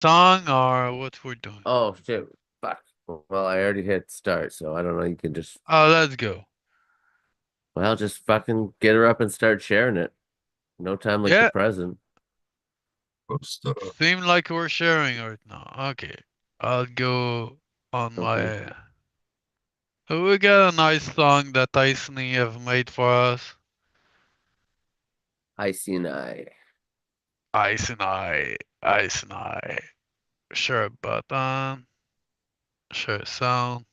Song or what we're doing? Oh shit. Fuck. Well, I already hit start, so I don't know. You can just Oh, let's go. well just fucking get her up and start sharing it. No time like the Yeah, present. Post, seem like we're sharing right now. Okay, I'll go on Okay. my. Oh, we got a nice song that Tyson have made for us. I see an eye. Ice and I, Ice and I. Sure button, sure sound.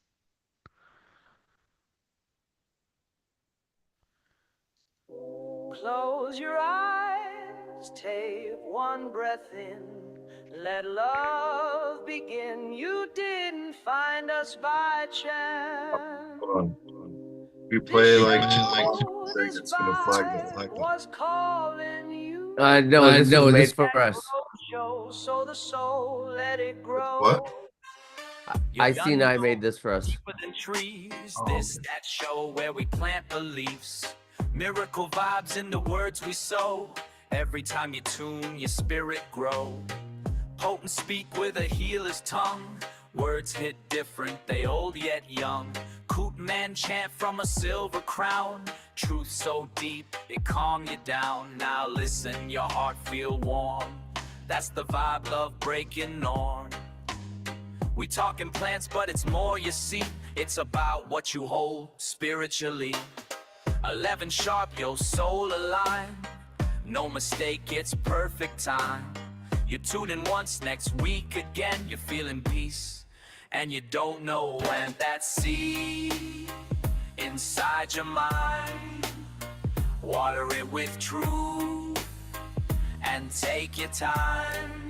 Close your eyes, take one breath in, let love begin. You didn't find us by hold on. chance. We This play like two show, things, this it's gonna flag it. vibe was calling you. No, I this was know made this. for That us. grow show, so the soul let it It's grow. what? You're I see an younger, eye made this for us. deeper than trees. Oh, This, okay. that show where we plant beliefs. Miracle vibes in the words we sow. Every time you tune, your spirit grow. Potent speak with a healer's tongue. Words hit different, they old yet young. Coot man chant from a silver crown. Truth so deep, it calm you down. Now listen, your heart feel warm. That's the vibe, love breaking norm. We talking plants, but it's more, you see. It's about what you hold spiritually. 11 sharp, your soul aligned. No mistake, it's perfect time. You tune in once, next week again. You're feeling peace, and you don't know when. That seed inside your mind, water it with truth, and take your time.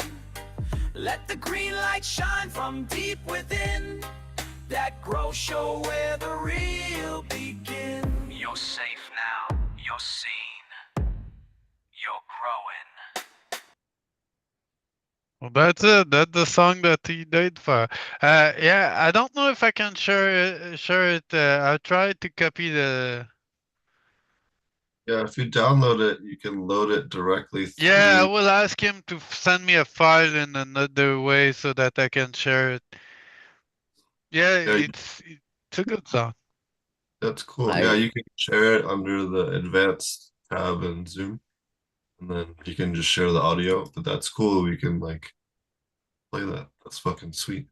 Let the green light shine from deep within. That grow show where the real begin. You're safe now, you're seen, you're growing. Well, that's it. That's the song that he did for. Yeah, I don't know if I can share it. I tried to copy the. Yeah, if you download it, you can load it directly Yeah, I through. will ask him to send me a file in another way so that I can share it. Yeah, Yeah, it's a good song. that's cool. Yeah, I you can share it under the advanced tab in Zoom, and then you can just share the audio. But that's cool. We can like play that. That's fucking sweet.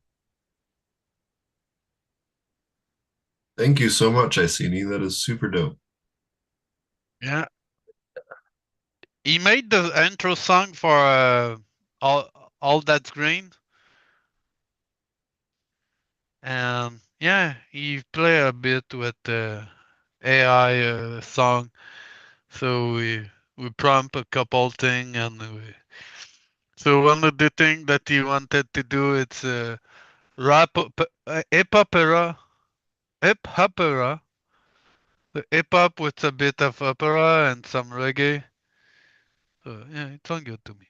Thank you so much, Iceni. That is super dope. Yeah, he made the intro song for all all that's green, and yeah, he play a bit with the AI song. So we prompt a couple thing, and so one of the thing that he wanted to do it's hip opera, hip opera, the hip hop with a bit of opera and some reggae. So yeah, it sounds good to me.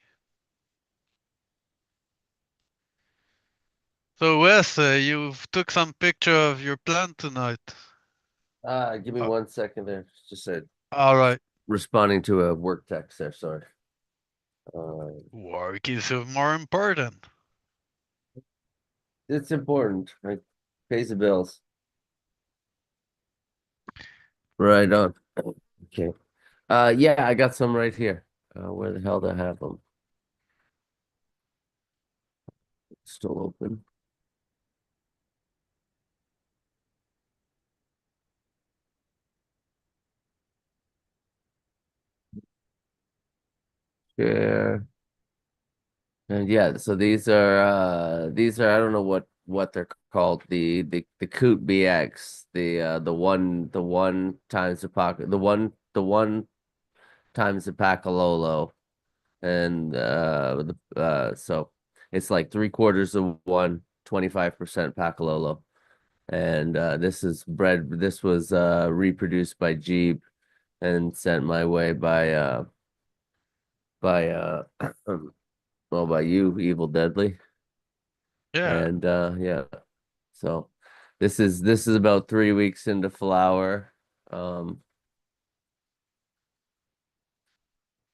So Wes, you've took some picture of your plant tonight. give me Uh, 1 second there. Just said all right, responding to a work text there, sorry. Uh, work is more important. it's important, right? Pays the bills. Right on. Okay. Yeah, I got some right here. Where the hell do I have them? Still open. Share. And yeah, so these are I don't know what they're called. The Coot BX, the one times the pocket the one times the Pacalolo. And so it's like 3/4 of one, 25% Pacalolo. And this was reproduced by Jeep and sent my way by well by you, Evil Deadly. Yeah, And yeah, so this is about 3 weeks into flower. Um,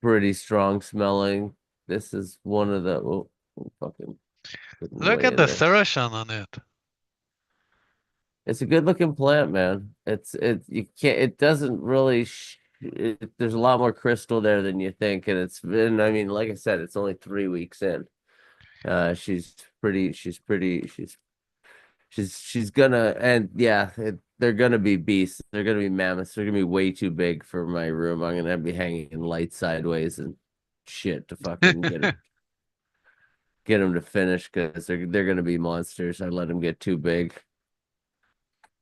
Pretty strong smelling. This is one of the fucking Couldn't Look lay at in the there. serration on it. It's a good looking plant, man. You can't. It doesn't really. There's a lot more crystal there than you think, and it's been. I mean, like I said, it's only 3 weeks in. She's pretty. She's pretty. She's gonna. And yeah, they're gonna be beasts. They're gonna be mammoths. They're gonna be way too big for my room. I'm gonna be hanging in light sideways and shit to fucking get them to finish because they're gonna be monsters. I let them get too big.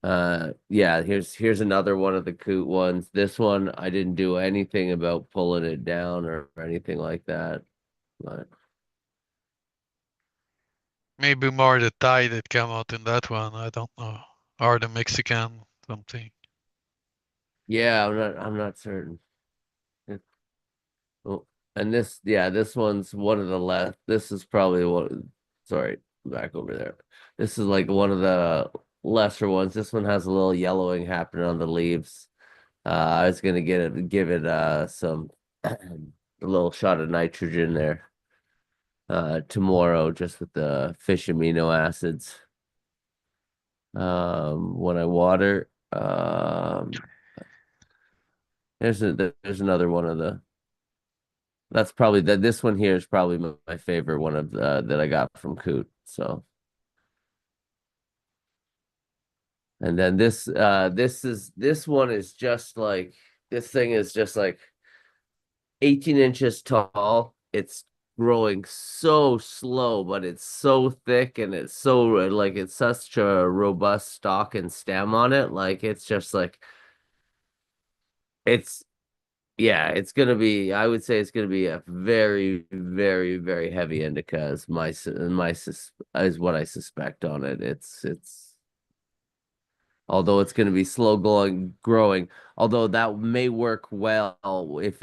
Yeah, here's another one of the coot ones. This one I didn't do anything about pulling it down or anything like that. But Maybe more the Thai that come out in that one. I don't know. Or the Mexican something. yeah, I'm not certain. It- oh, and this one's one of the left. This is probably one. Sorry, back over there. This is like one of the lesser ones. This one has a little yellowing happening on the leaves. I was gonna give it some a little shot of nitrogen there tomorrow just with the fish amino acids. When I water, there's another one of the that's probably this one here is probably my favorite one of the that I got from Coot. So and then this one is just like this thing is just like 18 inches tall. It's growing so slow, but it's so thick and it's so like it's such a robust stalk and stem on it. Like it's just like it's yeah, it's gonna be. I would say it's gonna be a very, very, very heavy indica as as what I suspect on it. It's although it's going to be slow going growing, although that may work well if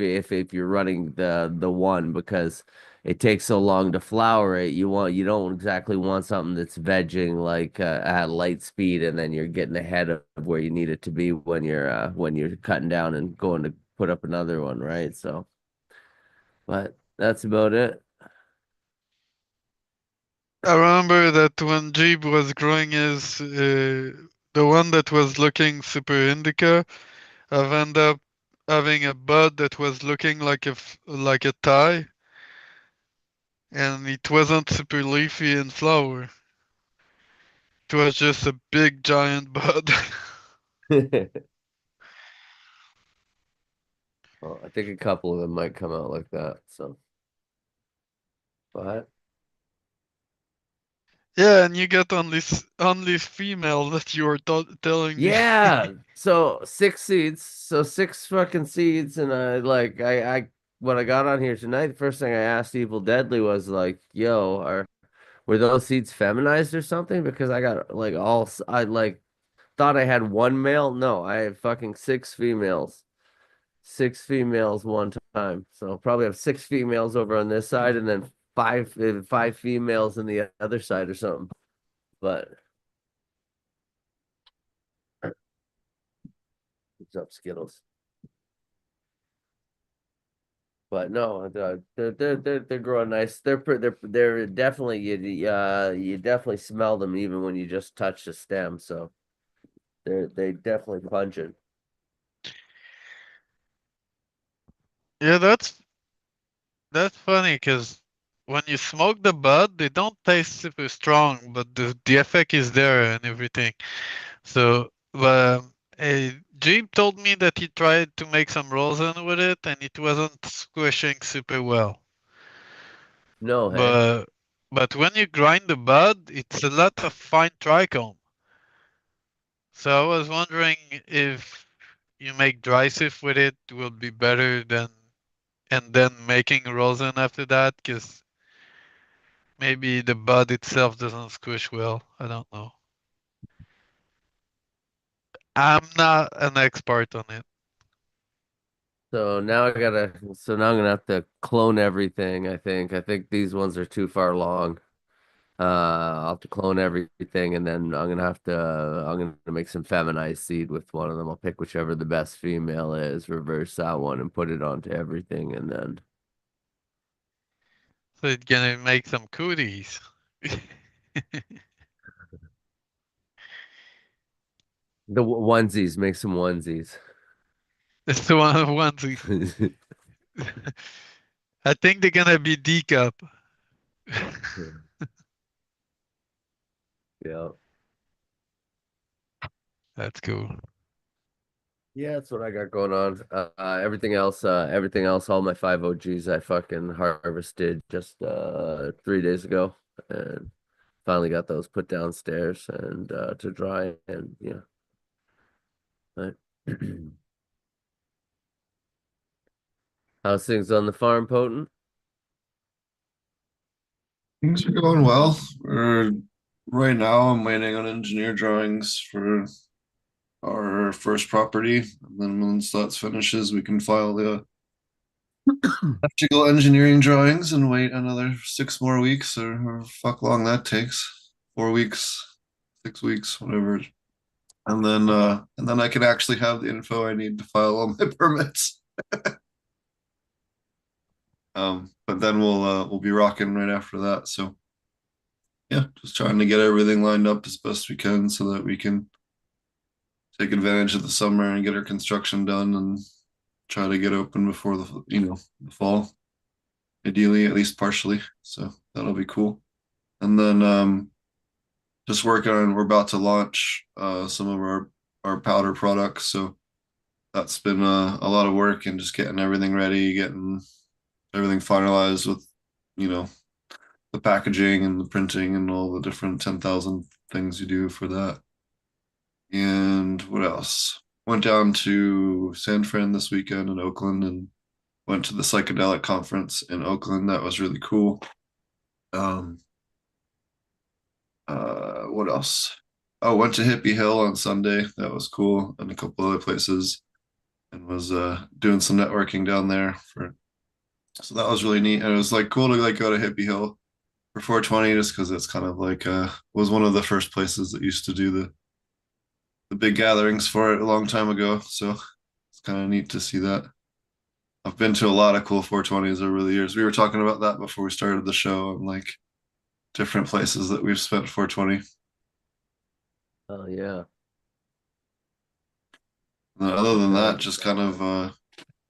you're running the one because it takes so long to flower it. You don't exactly want something that's vegging like at light speed and then you're getting ahead of where you need it to be when you're cutting down and going to put up another one, right? So but that's about it. I remember that when Jeep was growing the one that was looking super indica, I've ended up having a bud that was looking like a Thai, and it wasn't super leafy and flower. It was just a big giant bud. Well, I think a couple of them might come out like that. So but Yeah, and you get only female that you were telling me. yeah, so 6 seeds, so 6 fucking seeds, and I when I got on here tonight, the first thing I asked Evil Deadly was like, "Yo, were those seeds feminized or something?" Because I got like I like thought I had one male. No, I have fucking 6 females, 6 females one time. So probably have 6 females over on this side, and then five females on the other side or something. But what's up, Skittles? But no, they're growing nice. They're definitely you definitely smell them even when you just touch the stem. So they definitely pungent. Yeah, that's funny because when you smoke the bud, they don't taste super strong, but the effect is there and everything. So, Jim told me that he tried to make some rosin with it, and it wasn't squishing super well. No, hey. But when you grind the bud, it's a lot of fine trichome. So I was wondering if you make dry sift with it will be better than and then making rosin after that, because maybe the bud itself doesn't squish well. I don't know. I'm not an expert on it. So now I'm gonna have to clone everything. I think these ones are too far long. I'll have to clone everything, and then I'm gonna make some feminized seed with one of them. I'll pick whichever the best female is, reverse that one, and put it onto everything, and then So it's gonna make some cooties. The onesies, make some onesies. It's the one of onesie. I think they're gonna be decap. Yeah. That's cool. Yeah, that's what I got going on. Everything else, all my 5 OGs I fucking harvested just 3 days ago and finally got those put downstairs and to dry and yeah. Right. How's things on the farm, Potent? Things are going well. Right now, I'm waiting on engineer drawings for our first property, and then once that's finishes, we can file the electrical engineering drawings and wait another 6 more weeks or fuck long that takes. 4 weeks, 6 weeks, whatever. And then I can actually have the info I need to file all my permits. But then we'll be rocking right after that. So yeah, just trying to get everything lined up as best we can so that we can take advantage of the summer and get our construction done and try to get open before the fall, ideally at least partially. So that'll be cool. And then just working on we're about to launch some of our powder products. So that's been a lot of work and just getting everything ready, getting everything finalized with you know the packaging and the printing and all the different 10,000 things you do for that. And what else? Went down to San Fran this weekend in Oakland and went to the psychedelic conference in Oakland. That was really cool. Um, what else? Oh, went to Hippie Hill on Sunday. That was cool, and a couple other places, and was doing some networking down there for. So that was really neat, and it was like cool to like go to Hippie Hill for 420 just because it's kind of like was one of the first places that used to do the big gatherings for it a long time ago. So it's kind of neat to see that. I've been to a lot of cool 420s over the years. We were talking about that before we started the show and like different places that we've spent 420. Oh yeah. And then other than that, just kind of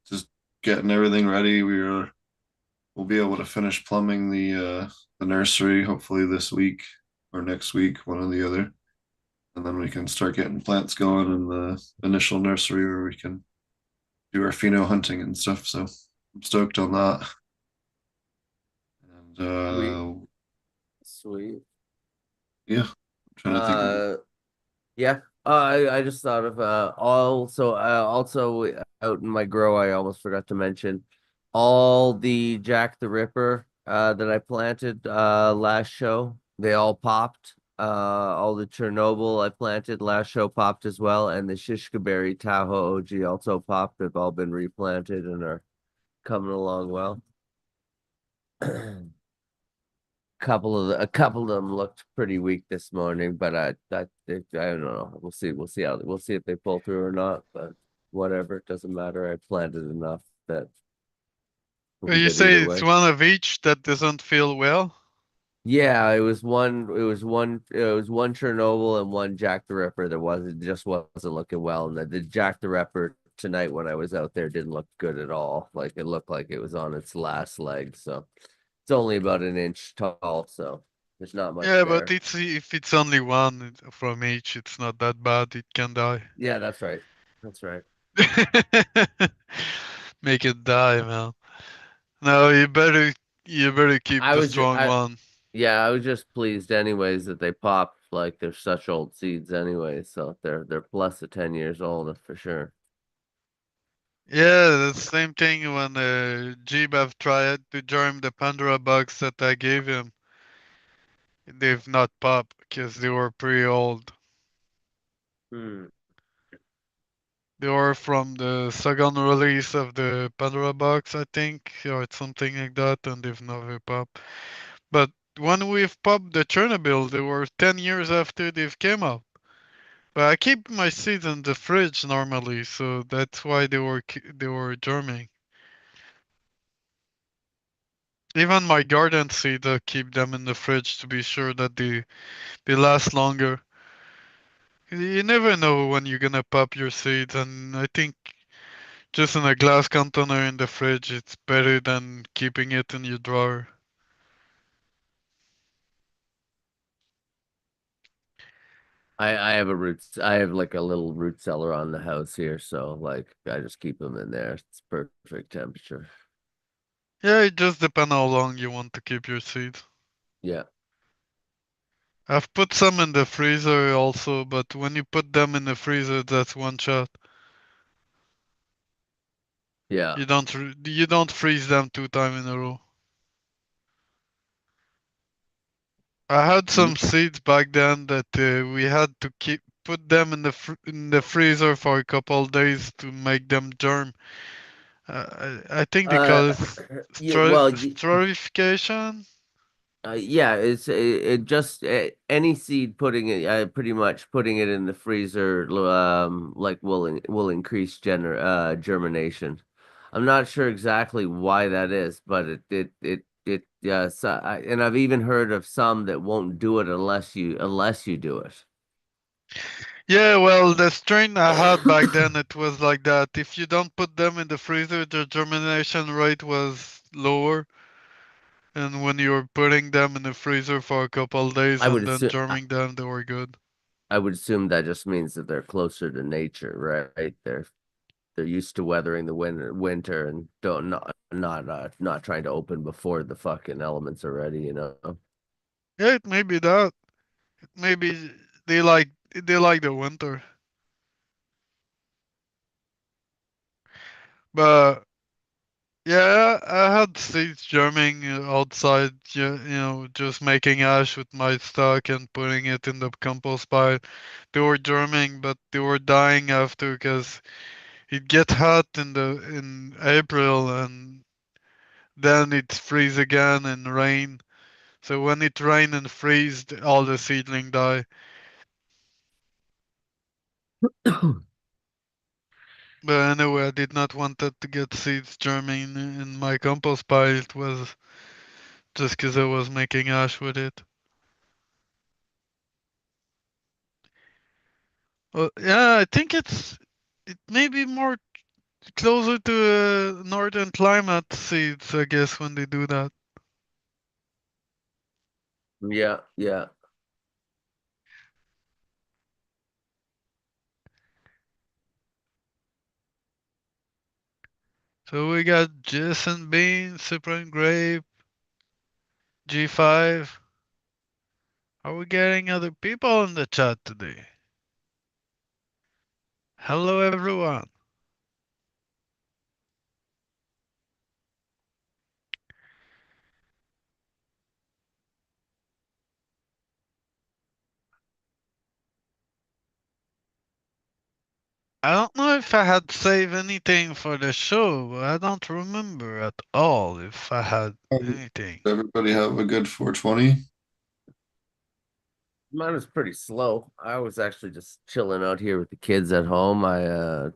just getting everything ready. We'll be able to finish plumbing the nursery hopefully this week or next week, one or the other. And then we can start getting plants going in the initial nursery where we can do our pheno hunting and stuff. So I'm stoked on that. And Sweet. Sweet. yeah, I'm trying to think of Yeah. I just thought of also out in my grow I almost forgot to mention all the Jack the Ripper that I planted last show. They all popped. All the Chernobyl I planted last show popped as well, and the Shishkaberry Tahoe OG also popped. They've all been replanted and are coming along well. A couple of them looked pretty weak this morning, but I don't know. We'll see if they pull through or not. But whatever, it doesn't matter. I planted enough that we'll be You good say either it's way. one of each that doesn't feel well? Yeah, it was one. It was one Chernobyl and one Jack the Ripper that wasn't looking well, and the Jack the Ripper tonight when I was out there didn't look good at all. Like it looked like it was on its last leg. So it's only about an inch tall, so there's not much Yeah, but there. if it's only one from each, it's not that bad. It can die. Yeah, that's right. That's right. Make it die, man. No, you better keep I the was just, strong one. yeah, I was just pleased anyways that they popped. Like they're such old seeds anyway, so they're plus of 10 years old for sure. Yeah, the same thing when Jeeb have tried to germ the Pandora box that I gave him. They've not popped because they were pretty old. Hmm. They were from the second release of the Pandora box, I think, or something like that, and they've never popped. But when we've popped the Chernobyl, they were 10 years after they've came out. But I keep my seeds in the fridge normally, so that's why they were germing. Even my garden seeds, I keep them in the fridge to be sure that they last longer. You never know when you're gonna pop your seeds, and I think just in a glass container in the fridge, it's better than keeping it in your drawer. I have I have like a little root cellar on the house here, so like I just keep them in there. It's perfect temperature. Yeah, it just depends how long you want to keep your seeds. Yeah. I've put some in the freezer also, but when you put them in the freezer, that's one shot. Yeah. You don't freeze them 2 times in a row. I had Mm. some seeds back then that we had to keep put them in in the freezer for a couple of days to make them germ. I think they Uh call it yeah, well, stratification. yeah, it just any seed putting it pretty much putting it in the freezer like will increase germination. I'm not sure exactly why that is, but and I've even heard of some that won't do it unless you do it. Yeah, well, the strain I had back then, it was like that. If you don't put them in the freezer, the germination rate was lower. And when you were putting them in the freezer for a couple of days I would and then assume germing them, they were good. I would assume that just means that they're closer to nature, right? They're used to weathering the winter and don't not trying to open before the fucking elements are ready, you know. Yeah, it may be that. Maybe they like the winter. But yeah, I had seeds germing outside, just making ash with my stock and putting it in the compost pile. They were germing, but they were dying after because it get hot in April and then it freeze again and rain. So when it rain and freeze, all the seedling die. But anyway, I did not want that to get seeds germing in my compost pile. It was just because I was making ash with it. Well, yeah, I think it may be more closer to northern climate seeds, I guess, when they do that. Yeah, yeah. So we got Jason Bean, Supreme Grape, G5. Are we getting other people in the chat today? Hello, everyone. I don't know if I had saved anything for the show, but I don't remember at all if I had anything. Everybody have a good 420. Mine was pretty slow. I was actually just chilling out here with the kids at home. I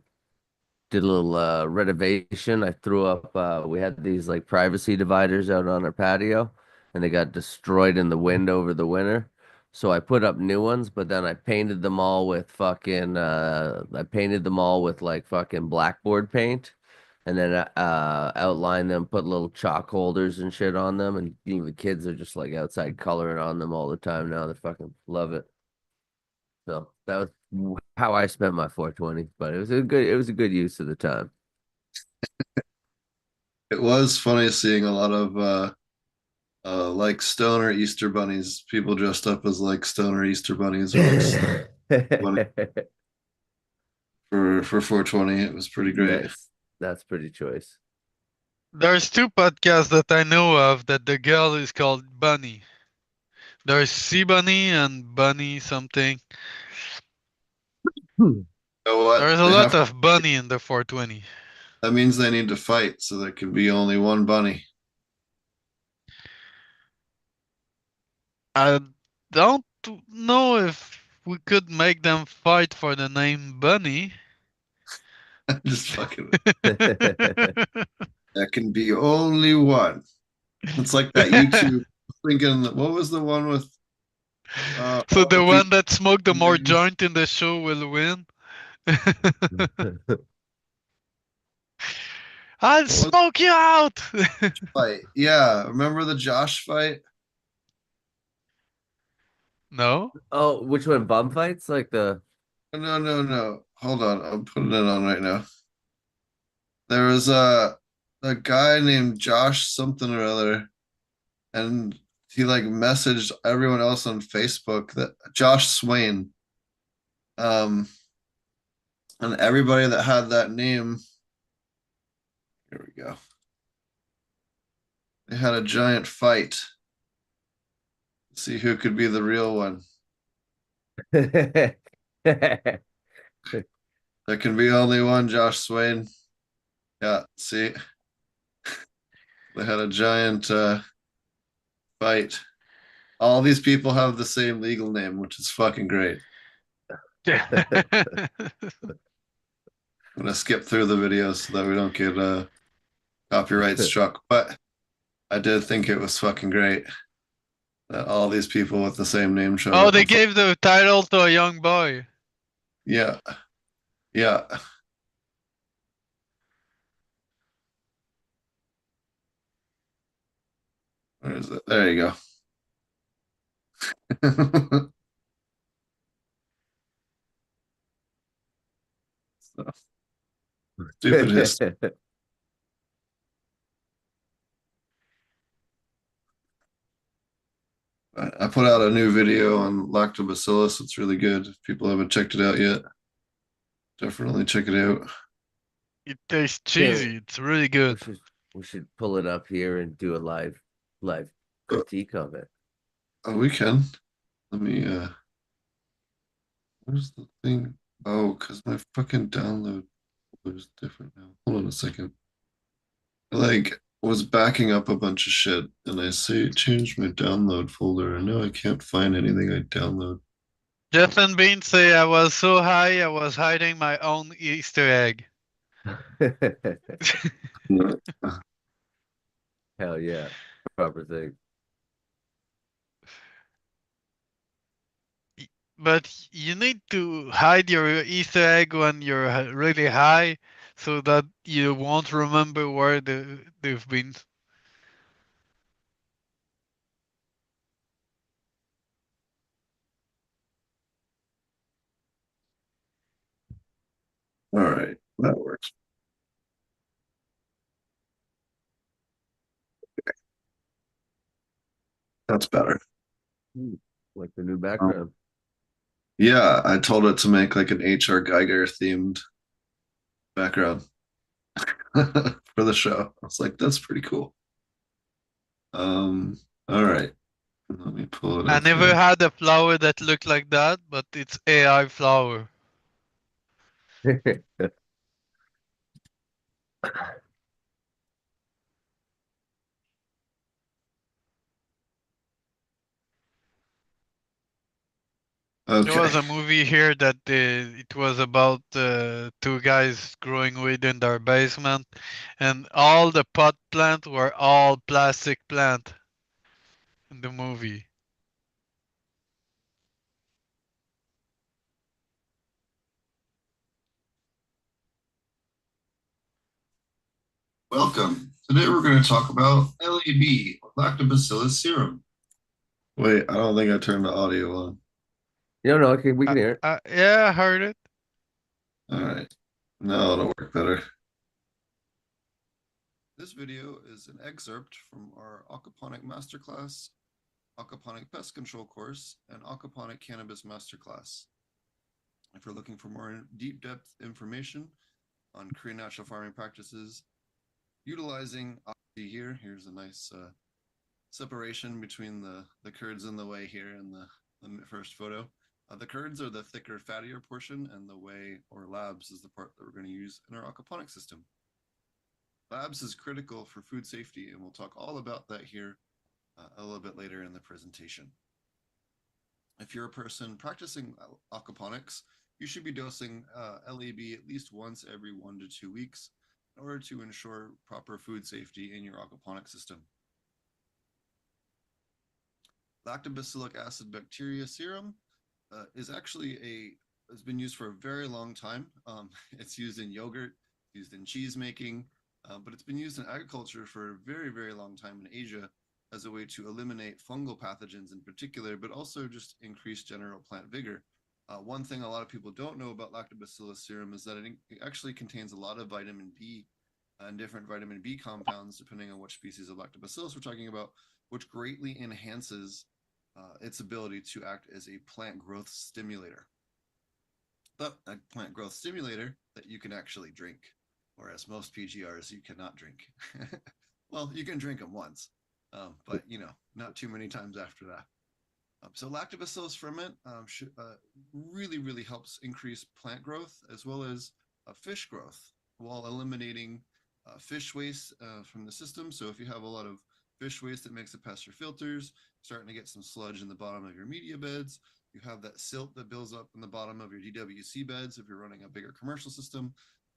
did a little renovation. I threw up we had these like privacy dividers out on our patio and they got destroyed in the wind over the winter. So I put up new ones, but then I painted them all with I painted them all with like fucking blackboard paint and then outlined them, put little chalk holders and shit on them, and the kids are just like outside coloring on them all the time now. They fucking love it. So that was how I spent my 420, but it was a good use of the time. It was funny seeing a lot of like stoner Easter bunnies, people dressed up as like stoner Easter bunnies or like bunny for 420. It was pretty great. Nice. That's pretty choice. There's two podcasts that I know of that the girl is called Bunny. There's Sea Bunny and Bunny something. Hmm. You know what? There's a They lot have of Bunny in the 420. that means they need to fight, so there can be only one bunny. I don't know if we could make them fight for the name Bunny. Just fucking. There can be only one. It's like that YouTube thinking, what was the one with So all the the one people that smoked the more names? joint in the show will win. I'll What was smoke you out. the fight? Yeah, remember the Josh fight? No? Oh, which one? Bum fights? Like the No, no, no. Hold on, I'm putting it on right now. There was a guy named Josh something or other, and he like messaged everyone else on Facebook that Josh Swain, um, and everybody that had that name. Here we go. They had a giant fight. See who could be the real one. There can be only one Josh Swain. Yeah, see, they had a giant fight. All these people have the same legal name, which is fucking great. I'm gonna skip through the videos so that we don't get copyright struck. But I did think it was fucking great that all these people with the same name showed Oh, up they and fought. gave the title to a young boy. Yeah, yeah. Where is it? There you go. So, stupid history. I put out a new video on lactobacillus. It's really good. If people haven't checked it out yet, definitely check it out. It tastes Yeah, cheesy. It's really we good. should pull it up here and do a live Uh, critique of it. oh, we can. Let me where's the thing? Oh, because my fucking download was different now. Hold on a second. I like was backing up a bunch of shit and I say change my download folder and now I can't find anything I download. Jeff and Bean say I was so high I was hiding my own Easter egg. Hell yeah, proper thing. But you need to hide your Easter egg when you're really high so that you won't remember where they've been. All right, that works. That's better. Like the new Um, background. yeah, I told it to make like an HR Geiger themed background for the show. I was like, that's pretty cool. Um, all right. Let me pull it I up never here. had a flower that looked like that, but it's AI flower. There Okay. was a movie here that it was about two guys growing weed in their basement, and all the pot plant were all plastic plant in the movie. Welcome. Today we're going to talk about LAB, lactobacillus serum. Wait, I don't think I turned the audio on. No, okay, we can hear it. Yeah, I heard it. All right. Now it'll work better. This video is an excerpt from our aquaponic masterclass, aquaponic pest control course, and aquaponic cannabis masterclass. If you're looking for more deep depth information on Korean natural farming practices, utilizing here's a nice separation between the curds in the whey here in the first photo. The curds are the thicker, fattier portion, and the whey or labs is the part that we're going to use in our aquaponic system. Labs is critical for food safety, and we'll talk all about that here a little bit later in the presentation. If you're a person practicing aquaponics, you should be dosing LAB at least once every 1 to 2 weeks in order to ensure proper food safety in your aquaponic system. Lactobacillic acid bacteria serum is actually has been used for a very long time. It's used in yogurt, used in cheese making, but it's been used in agriculture for a very, very long time in Asia as a way to eliminate fungal pathogens in particular, but also just increase general plant vigor. One thing a lot of people don't know about lactobacillus serum is that it actually contains a lot of vitamin B and different vitamin B compounds, depending on which species of lactobacillus we're talking about, which greatly enhances its ability to act as a plant growth stimulator. But a plant growth stimulator that you can actually drink, whereas most PGRs you cannot drink. Well, you can drink them once, but not too many times after that. So lactobacillus ferment really, really helps increase plant growth as well as fish growth while eliminating fish waste from the system. So if you have a lot of fish waste that makes it past your filters, starting to get some sludge in the bottom of your media beds, you have that silt that builds up in the bottom of your DWC beds if you're running a bigger commercial system.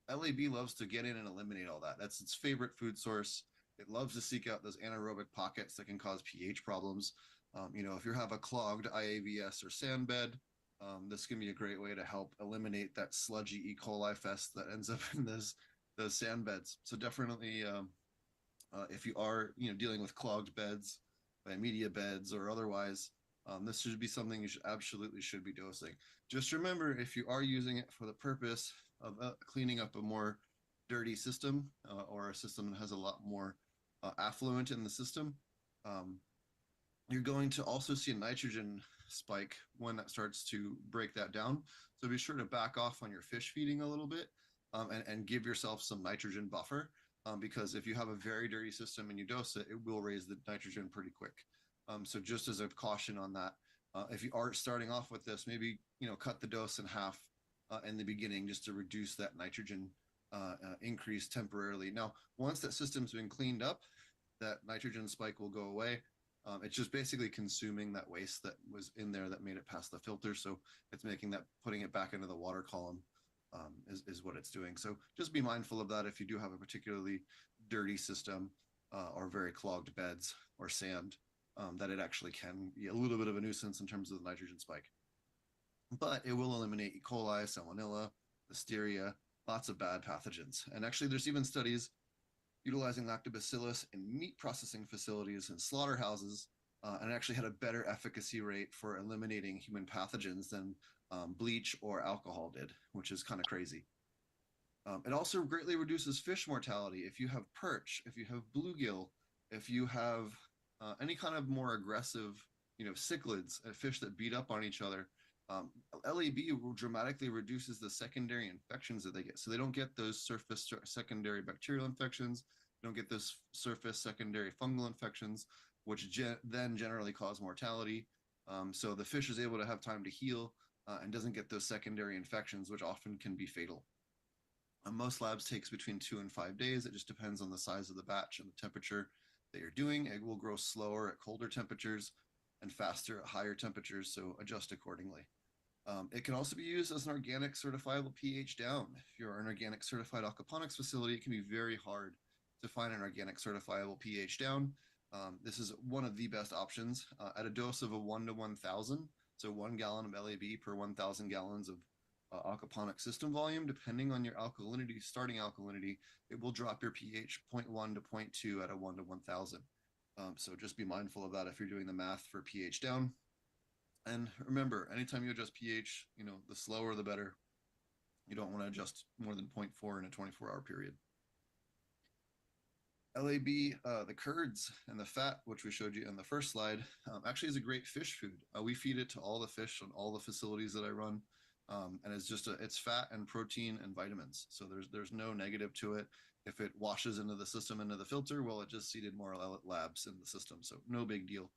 LAB loves to get in and eliminate all that. That's its favorite food source. It loves to seek out those anaerobic pockets that can cause pH problems. If you have a clogged IAVS or sand bed, this can be a great way to help eliminate that sludgy E. coli fest that ends up in those sand beds. So definitely, if you are dealing with clogged beds, by media beds or otherwise, this should be something you should be dosing. Just remember, if you are using it for the purpose of cleaning up a more dirty system or a system that has a lot more affluent in the system, you're going to also see a nitrogen spike when that starts to break that down. So be sure to back off on your fish feeding a little bit and give yourself some nitrogen buffer because if you have a very dirty system and you dose it, it will raise the nitrogen pretty quick. So just as a caution on that, if you are starting off with this, maybe cut the dose in half in the beginning just to reduce that nitrogen increase temporarily. Now, once that system's been cleaned up, that nitrogen spike will go away. It's just basically consuming that waste that was in there that made it past the filter. So it's putting it back into the water column is what it's doing. So just be mindful of that if you do have a particularly dirty system or very clogged beds or sand, that it actually can be a little bit of a nuisance in terms of the nitrogen spike. But it will eliminate E. coli, salmonella, listeria, lots of bad pathogens. And actually, there's even studies utilizing lactobacillus in meat processing facilities and slaughterhouses, and actually had a better efficacy rate for eliminating human pathogens than bleach or alcohol did, which is kind of crazy. It also greatly reduces fish mortality. If you have perch, if you have bluegill, if you have any kind of more aggressive, cichlids, fish that beat up on each other, LAB dramatically reduces the secondary infections that they get. So they don't get those surface secondary bacterial infections, don't get those surface secondary fungal infections, which then generally cause mortality. So the fish is able to have time to heal and doesn't get those secondary infections, which often can be fatal. Most labs takes between 2 and 5 days. It just depends on the size of the batch and the temperature that you're doing. Egg will grow slower at colder temperatures and faster at higher temperatures, so adjust accordingly. It can also be used as an organic certifiable pH down. If you're an organic certified aquaponics facility, it can be very hard to find an organic certifiable pH down. This is one of the best options at a dose of a 1 to 1,000. So 1 gallon of LAB per 1,000 gallons of aquaponic system volume. Depending on your alkalinity, starting alkalinity, it will drop your pH 0.1 to 0.2 at a 1 to 1,000. So just be mindful of that if you're doing the math for pH down. And remember, anytime you adjust pH, the slower the better. You don't want to adjust more than 0.4 in a 24-hour period. LAB, the curds and the fat, which we showed you in the first slide, actually is a great fish food. We feed it to all the fish on all the facilities that I run. And it's fat and protein and vitamins. So there's no negative to it. If it washes into the system, into the filter, well, it just seeded more labs in the system. So no big deal.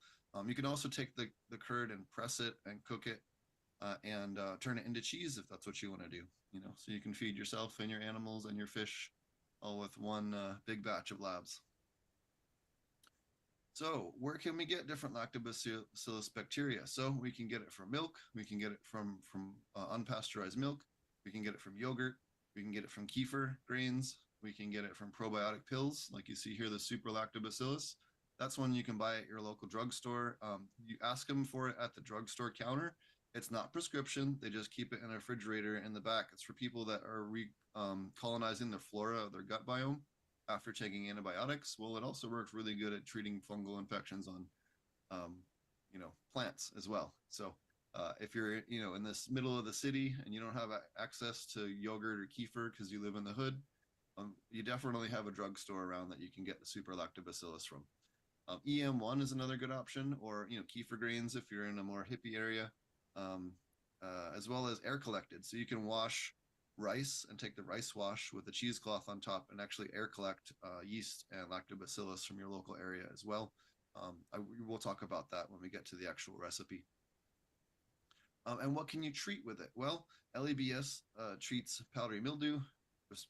You can also take the curd and press it and cook it and turn it into cheese if that's what you want to do. So you can feed yourself and your animals and your fish all with one big batch of labs. So where can we get different lactobacillus bacteria? So we can get it from milk. We can get it from unpasteurized milk. We can get it from yogurt. We can get it from kefir grains. We can get it from probiotic pills, like you see here, the super lactobacillus. That's one you can buy at your local drugstore. You ask them for it at the drugstore counter. It's not prescription. They just keep it in a refrigerator in the back. It's for people that are colonizing their flora, their gut biome after taking antibiotics. Well, it also works really good at treating fungal infections on, plants as well. So if you're, in this middle of the city and you don't have access to yogurt or kefir because you live in the hood, you definitely have a drugstore around that you can get the super lactobacillus from. EM1 is another good option, or kefir grains if you're in a more hippie area, as well as air collected. So you can wash rice and take the rice wash with a cheesecloth on top and actually air collect yeast and lactobacillus from your local area as well. We'll talk about that when we get to the actual recipe. And what can you treat with it? Well, LABS treats powdery mildew,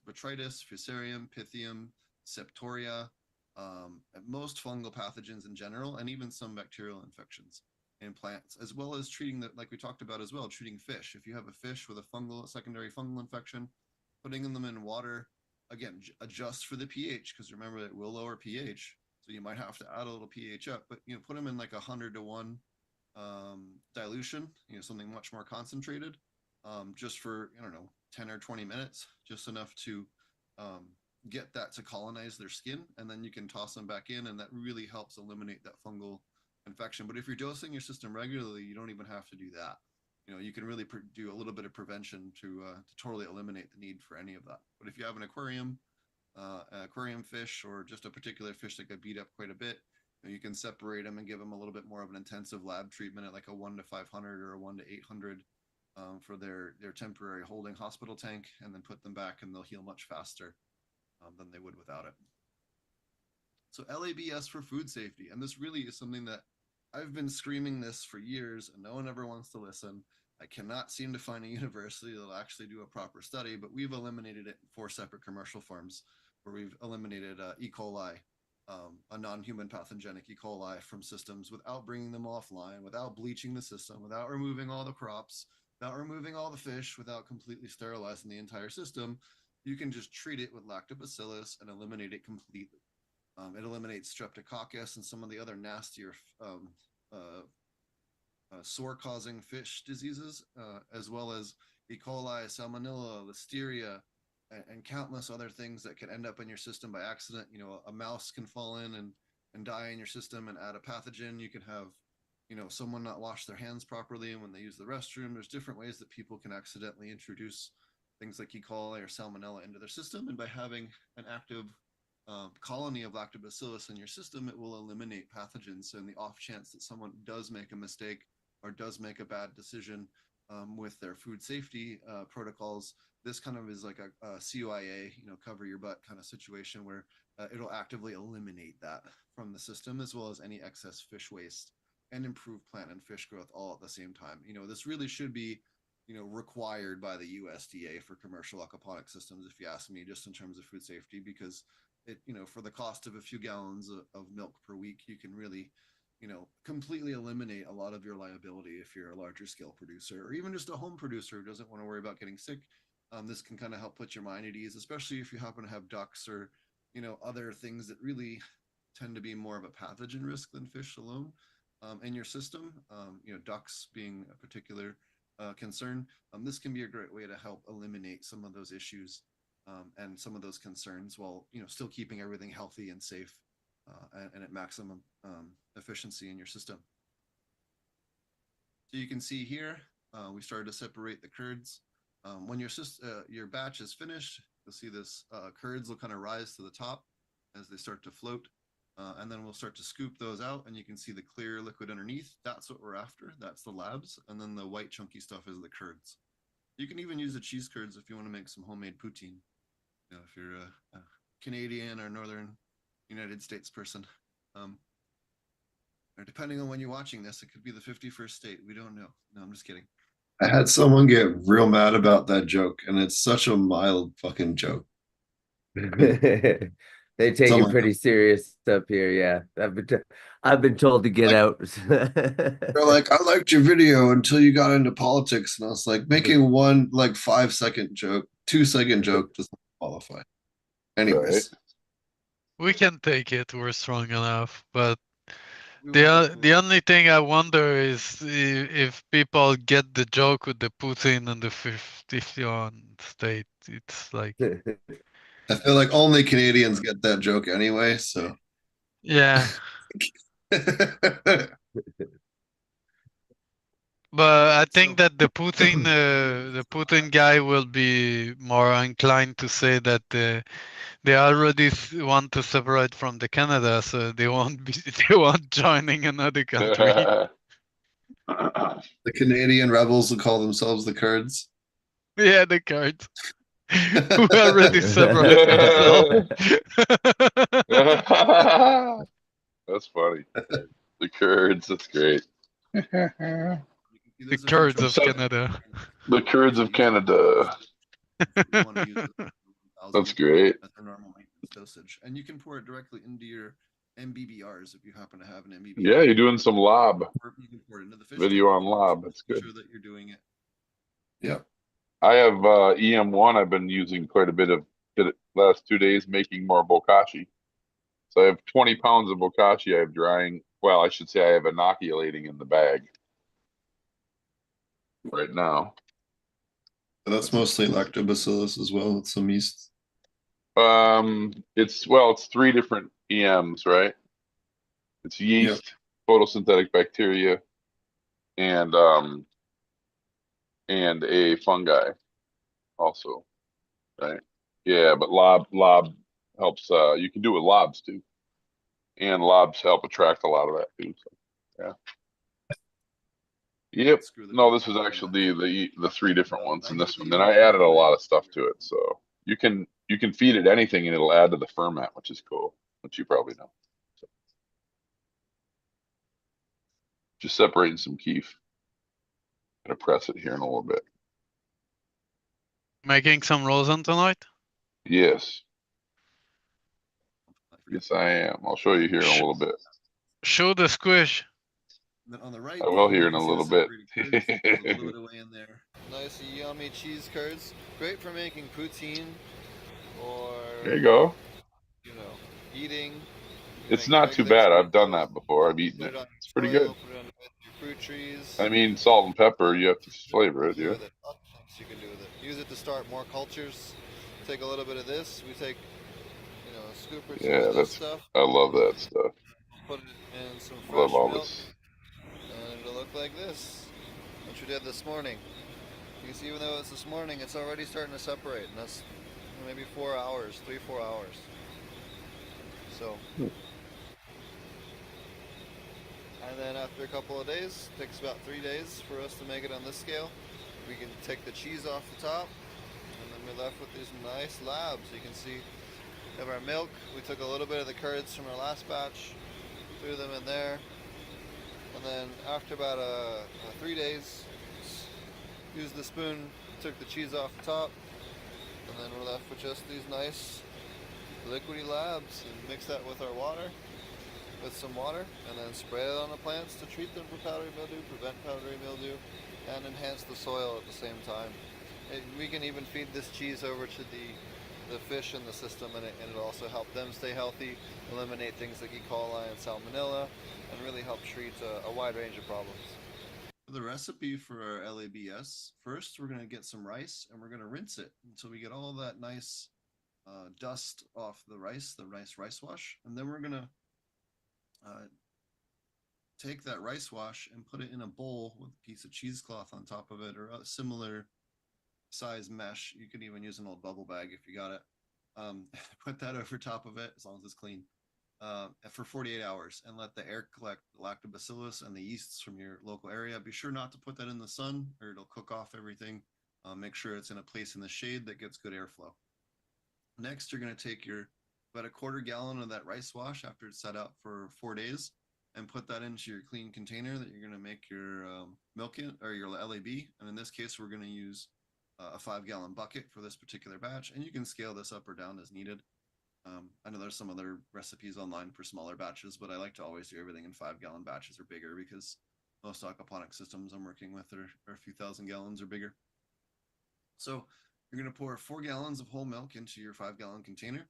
botrytis, fusarium, pythium, septoria, most fungal pathogens in general, and even some bacterial infections in plants, as well as treating like we talked about as well, treating fish. If you have a fish with a secondary fungal infection, putting them in water, again, adjust for the pH, because remember it will lower pH. So you might have to add a little pH up, but put them in like 100-to-1 dilution, something much more concentrated, just for 10 or 20 minutes, just enough to get that to colonize their skin, and then you can toss them back in, and that really helps eliminate that fungal infection. But if you're dosing your system regularly, you don't even have to do that. You can really do a little bit of prevention to totally eliminate the need for any of that. But if you have an aquarium fish, or just a particular fish that got beat up quite a bit, you can separate them and give them a little bit more of an intensive lab treatment at like a 1 to 500 or a 1 to 800 for their temporary holding hospital tank, and then put them back, and they'll heal much faster than they would without it. So LABS for food safety, and this really is something that I've been screaming this for years, and no one ever wants to listen. I cannot seem to find a university that'll actually do a proper study, but we've eliminated it in 4 separate commercial farms, where we've eliminated E. coli, a non-human pathogenic E. coli from systems without bringing them offline, without bleaching the system, without removing all the crops, without removing all the fish, without completely sterilizing the entire system. You can just treat it with lactobacillus and eliminate it completely. It eliminates streptococcus and some of the other nastier sore-causing fish diseases, as well as E. coli, salmonella, listeria, and countless other things that can end up in your system by accident. A mouse can fall in and die in your system and add a pathogen. You can have, someone not wash their hands properly, and when they use the restroom, there's different ways that people can accidentally introduce things like E. coli or salmonella into their system. And by having an active colony of lactobacillus in your system, it will eliminate pathogens. So in the off chance that someone does make a mistake or does make a bad decision with their food safety protocols, this kind of is like a CYA, cover your butt kind of situation, where it'll actively eliminate that from the system, as well as any excess fish waste, and improve plant and fish growth all at the same time. This really should be required by the USDA for commercial aquaponic systems, if you ask me, just in terms of food safety, because it, for the cost of a few gallons of milk per week, you can really, completely eliminate a lot of your liability if you're a larger scale producer, or even just a home producer who doesn't want to worry about getting sick. This can kind of help put your mind at ease, especially if you happen to have ducks or, other things that really tend to be more of a pathogen risk than fish alone in your system. Ducks being a particular concern. This can be a great way to help eliminate some of those issues and some of those concerns, while still keeping everything healthy and safe and at maximum efficiency in your system. So you can see here, we started to separate the curds. When your batch is finished, you'll see this curds will kind of rise to the top as they start to float. And then we'll start to scoop those out, and you can see the clear liquid underneath. That's what we're after. That's the labs. And then the white chunky stuff is the curds. You can even use the cheese curds if you want to make some homemade poutine. If you're a Canadian or Northern United States person. Or depending on when you're watching this, it could be the 51st state. We don't know. No, I'm just kidding. I had someone get real mad about that joke, and it's such a mild fucking joke. They take it pretty serious up here. Yeah, I've been told to get out. They're like, I liked your video until you got into politics, and I was like, making one like 5-second joke, 2-second joke doesn't qualify. Anyways, We can take it. We're strong enough. But We won't get the only thing I wonder is if people get the joke with the Putin and the 51 state. It's like, I feel like only Canadians get that joke anyway, so. yeah. But I think So- that the Putin guy will be more inclined to say that they already want to separate from the Canada, so they won't be they won't joining another country. The Canadian rebels will call themselves the Kurds. Yeah, the Kurds who already separate themselves. That's funny. The Kurds, that's great. The There's a few Kurds of tricks in there. Canada. The Kurds of Canada. If you want to use it, That's 1,000 great. at their normal maintenance dosage, and you can pour it directly into your MBBRs if you happen to have an MBBR. Yeah, you're doing some lob Or you can pour it into the fish video tank on if you want lob. to. That's Make good. sure that you're doing it. Yeah. I have EM1. I've been using quite a bit of it last 2 days, making more bokashi. So I have 20 pounds of bokashi I have drying. Well, I should say I have inoculating in the bag right now. But that's mostly lactobacillus as well with some yeast. It's 3 different EMs, right? It's yeast, photosynthetic bacteria, and a fungi also, right? Yeah, but lob helps. You can do it with lobs too, and lobs help attract a lot of that too. So, yeah. Yep. Screw the No, cork this was on actually that. the 3 different ones in this one. Then I added a lot of stuff to it, so you can feed it anything and it'll add to the ferment, which is cool, which you probably know. So, just separating some keef. Gonna press it here in a little bit. Making some rosin tonight? Yes. Yes, I am. I'll show you here in a little bit. Show the squish. Then on the right, I will you here in can a see the little bit. separated curds. There's a little bit of whey in there. Nice yummy cheese curds. Great for making poutine or There you go. eating. You It's make not too regular bad. I've done chorizo, that before. I've eaten put it. it on It's your pretty soil, good. put it on your fruit trees. I mean, salt and pepper, you have to flavor it, Do yeah. with it. Lots of things you can do with it. Use it to start more cultures. Take a little bit of this. We take, a scoop or two Yeah, of this stuff. I love that stuff. Put it in some I love fresh all milk, this. and it'll look like this. Which we did this morning. You can see, even though it's this morning, it's already starting to separate, and that's maybe 4 hours, 3-4 hours. So. And then after a couple of days, it takes about 3 days for us to make it on this scale. We can take the cheese off the top, and then we're left with these nice labs. You can see we have our milk. We took a little bit of the curds from our last batch, threw them in there, and then after about 3 days, used the spoon, took the cheese off the top, and then we're left with just these nice liquidy labs, and mix that with our water. With some water, and then spray it on the plants to treat them for powdery mildew, prevent powdery mildew, and enhance the soil at the same time. We can even feed this cheese over to the fish in the system, and it'll also help them stay healthy, eliminate things like E. coli and salmonella, and really help treat a wide range of problems. For the recipe for our LABS, first we're going to get some rice, and we're going to rinse it until we get all that nice dust off the nice rice wash, and then we're going to take that rice wash and put it in a bowl with a piece of cheesecloth on top of it, or a similar size mesh. You could even use an old bubble bag if you got it. Put that over top of it, as long as it's clean, for 48 hours, and let the air collect the lactobacillus and the yeasts from your local area. Be sure not to put that in the sun, or it'll cook off everything. Make sure it's in a place in the shade that gets good airflow. Next, you're going to take about a 1/4 gallon of that rice wash after it's set out for 4 days, and put that into your clean container that you're going to make your milk in, or your LAB. And in this case, we're going to use a 5-gallon bucket for this particular batch, and you can scale this up or down as needed. I know there's some other recipes online for smaller batches, but I like to always do everything in 5-gallon batches or bigger, because most aquaponic systems I'm working with are a few thousand gallons or bigger. So you're going to pour 4 gallons of whole milk into your 5-gallon container.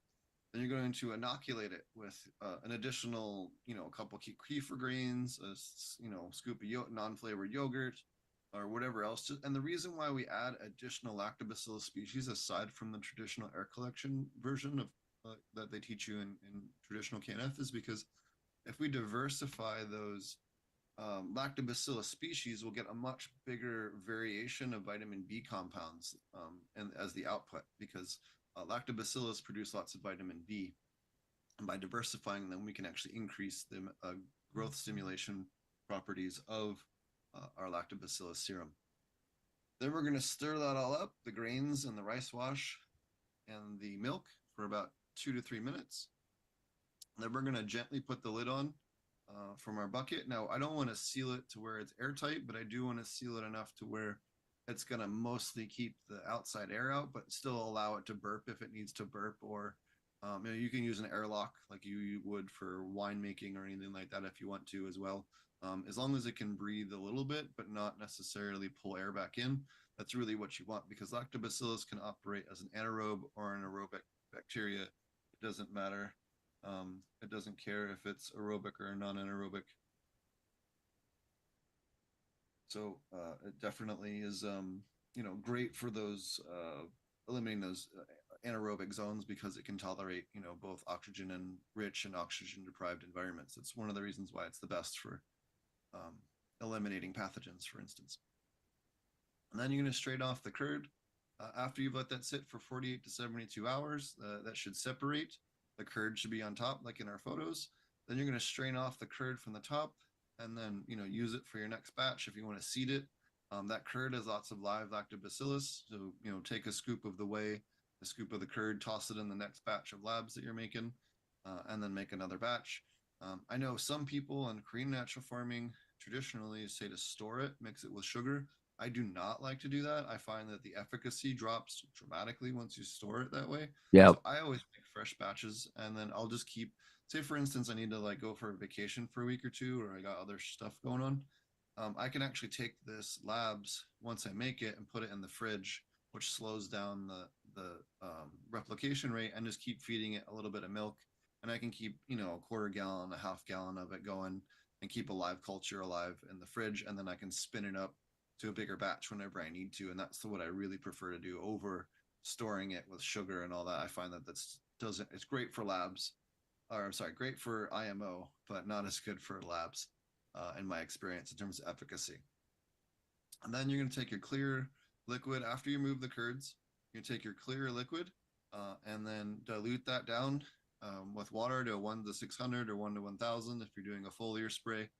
Then you're going to inoculate it with an additional, a couple kefir grains, scoop of non-flavored yogurt, or whatever else. And the reason why we add additional lactobacillus species aside from the traditional air collection version of that they teach you in traditional KNF is because if we diversify those lactobacillus species, we'll get a much bigger variation of vitamin B compounds and as the output because lactobacillus produce lots of vitamin B, and by diversifying them, we can actually increase the growth stimulation properties of our lactobacillus serum. Then we're going to stir that all up, the grains and the rice wash and the milk for about 2 to 3 minutes. Then we're going to gently put the lid on from our bucket. Now, I don't want to seal it to where it's airtight, but I do want to seal it enough to where it's going to mostly keep the outside air out, but still allow it to burp if it needs to burp. Or you can use an airlock like you would for winemaking or anything like that if you want to as well. As long as it can breathe a little bit, but not necessarily pull air back in. That's really what you want because lactobacillus can operate as an anaerobe or an aerobic bacteria. It doesn't matter. It doesn't care if it's aerobic or non-anaerobic. So it definitely is, great for those eliminating those anaerobic zones because it can tolerate, both oxygen and rich and oxygen deprived environments. It's one of the reasons why it's the best for eliminating pathogens, for instance. And then you're going to straight off the curd. After you've let that sit for 48 to 72 hours, that should separate. The curd should be on top, like in our photos. Then you're going to strain off the curd from the top and then, use it for your next batch if you want to seed it. That curd has lots of live lactobacillus. So, take a scoop of the whey, a scoop of the curd, toss it in the next batch of labs that you're making, and then make another batch. I know some people in Korean natural farming traditionally say to store it, mix it with sugar. I do not like to do that. I find that the efficacy drops dramatically once you store it that way. Yeah. So I always make fresh batches and then I'll just keep, say for instance, I need to like go for a vacation for a week or two, or I got other stuff going on. I can actually take this labs once I make it and put it in the fridge, which slows down the replication rate, and just keep feeding it a little bit of milk. And I can keep, a quarter gallon, a half gallon of it going and keep a live culture alive in the fridge. And then I can spin it up to a bigger batch whenever I need to. And that's what I really prefer to do over storing it with sugar and all that. I find that it's great for labs, or I'm sorry, great for IMO, but not as good for labs in my experience in terms of efficacy. And then you're going to take your clear liquid after you move the curds. You're going to take your clear liquid and then dilute that down with water to 1 to 600 or 1 to 1000 if you're doing a foliar spray.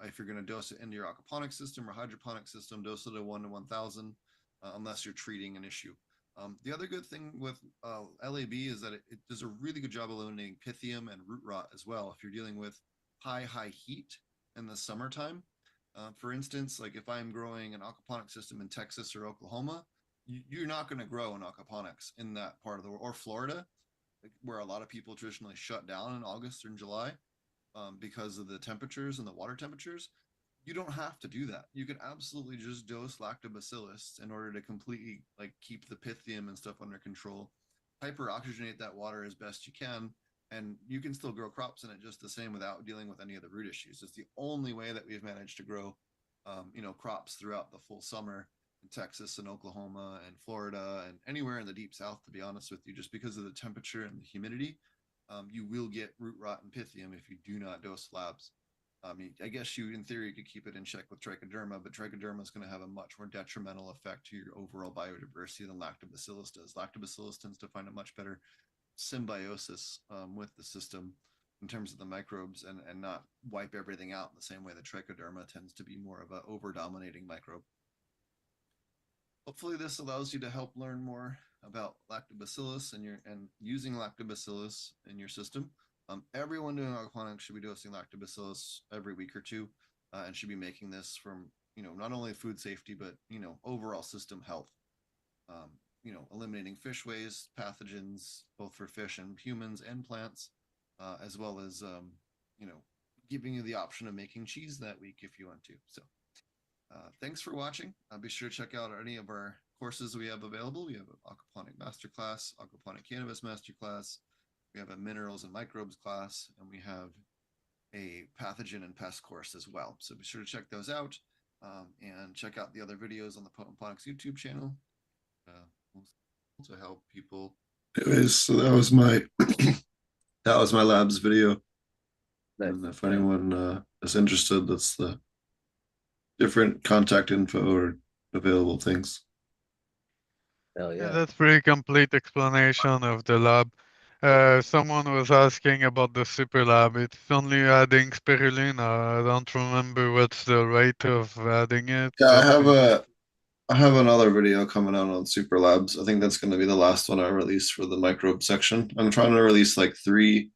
If you're going to dose it into your aquaponic system or hydroponic system, dose it at 1 to 1000 unless you're treating an issue. The other good thing with LAB is that it does a really good job eliminating pythium and root rot as well. If you're dealing with high heat in the summertime, for instance, like if I'm growing an aquaponic system in Texas or Oklahoma, you're not going to grow in aquaponics in that part of the world, or Florida, where a lot of people traditionally shut down in August or in July because of the temperatures and the water temperatures. You don't have to do that. You can absolutely just dose lactobacillus in order to completely like keep the pythium and stuff under control. Hyperoxygenate that water as best you can, and you can still grow crops in it just the same without dealing with any of the root issues. It's the only way that we've managed to grow, crops throughout the full summer in Texas and Oklahoma and Florida and anywhere in the deep south, to be honest with you, just because of the temperature and the humidity. You will get root rot and pythium if you do not dose labs. I guess you, in theory, could keep it in check with trichoderma, but trichoderma is going to have a much more detrimental effect to your overall biodiversity than lactobacillus does. Lactobacillus tends to find a much better symbiosis with the system in terms of the microbes and not wipe everything out in the same way that trichoderma tends to be more of an over-dominating microbe. Hopefully this allows you to help learn more about lactobacillus and using lactobacillus in your system. Everyone doing aquaponics should be dosing lactobacillus every week or two and should be making this from, not only food safety, but, overall system health. Eliminating fish waste, pathogens, both for fish and humans and plants, as well as, giving you the option of making cheese that week if you want to. So thanks for watching. Be sure to check out any of our courses we have available. We have an aquaponic masterclass, aquaponic cannabis masterclass, We have a minerals and microbes class, and we have a pathogen and pest course as well. So be sure to check those out, and check out the other videos on the Potent Plonics YouTube channel to help people. Anyways, so that was my that was my labs video. Nice. And if anyone is interested, that's the different contact info or available things. Hell Yeah, yeah. that's pretty complete explanation of the lab. Someone was asking about the super lab. It's only adding spirulina. I don't remember what's the rate of adding it, Yeah, but I have another video coming out on super labs. I think that's going to be the last one I release for the microbe section. I'm trying to release like 3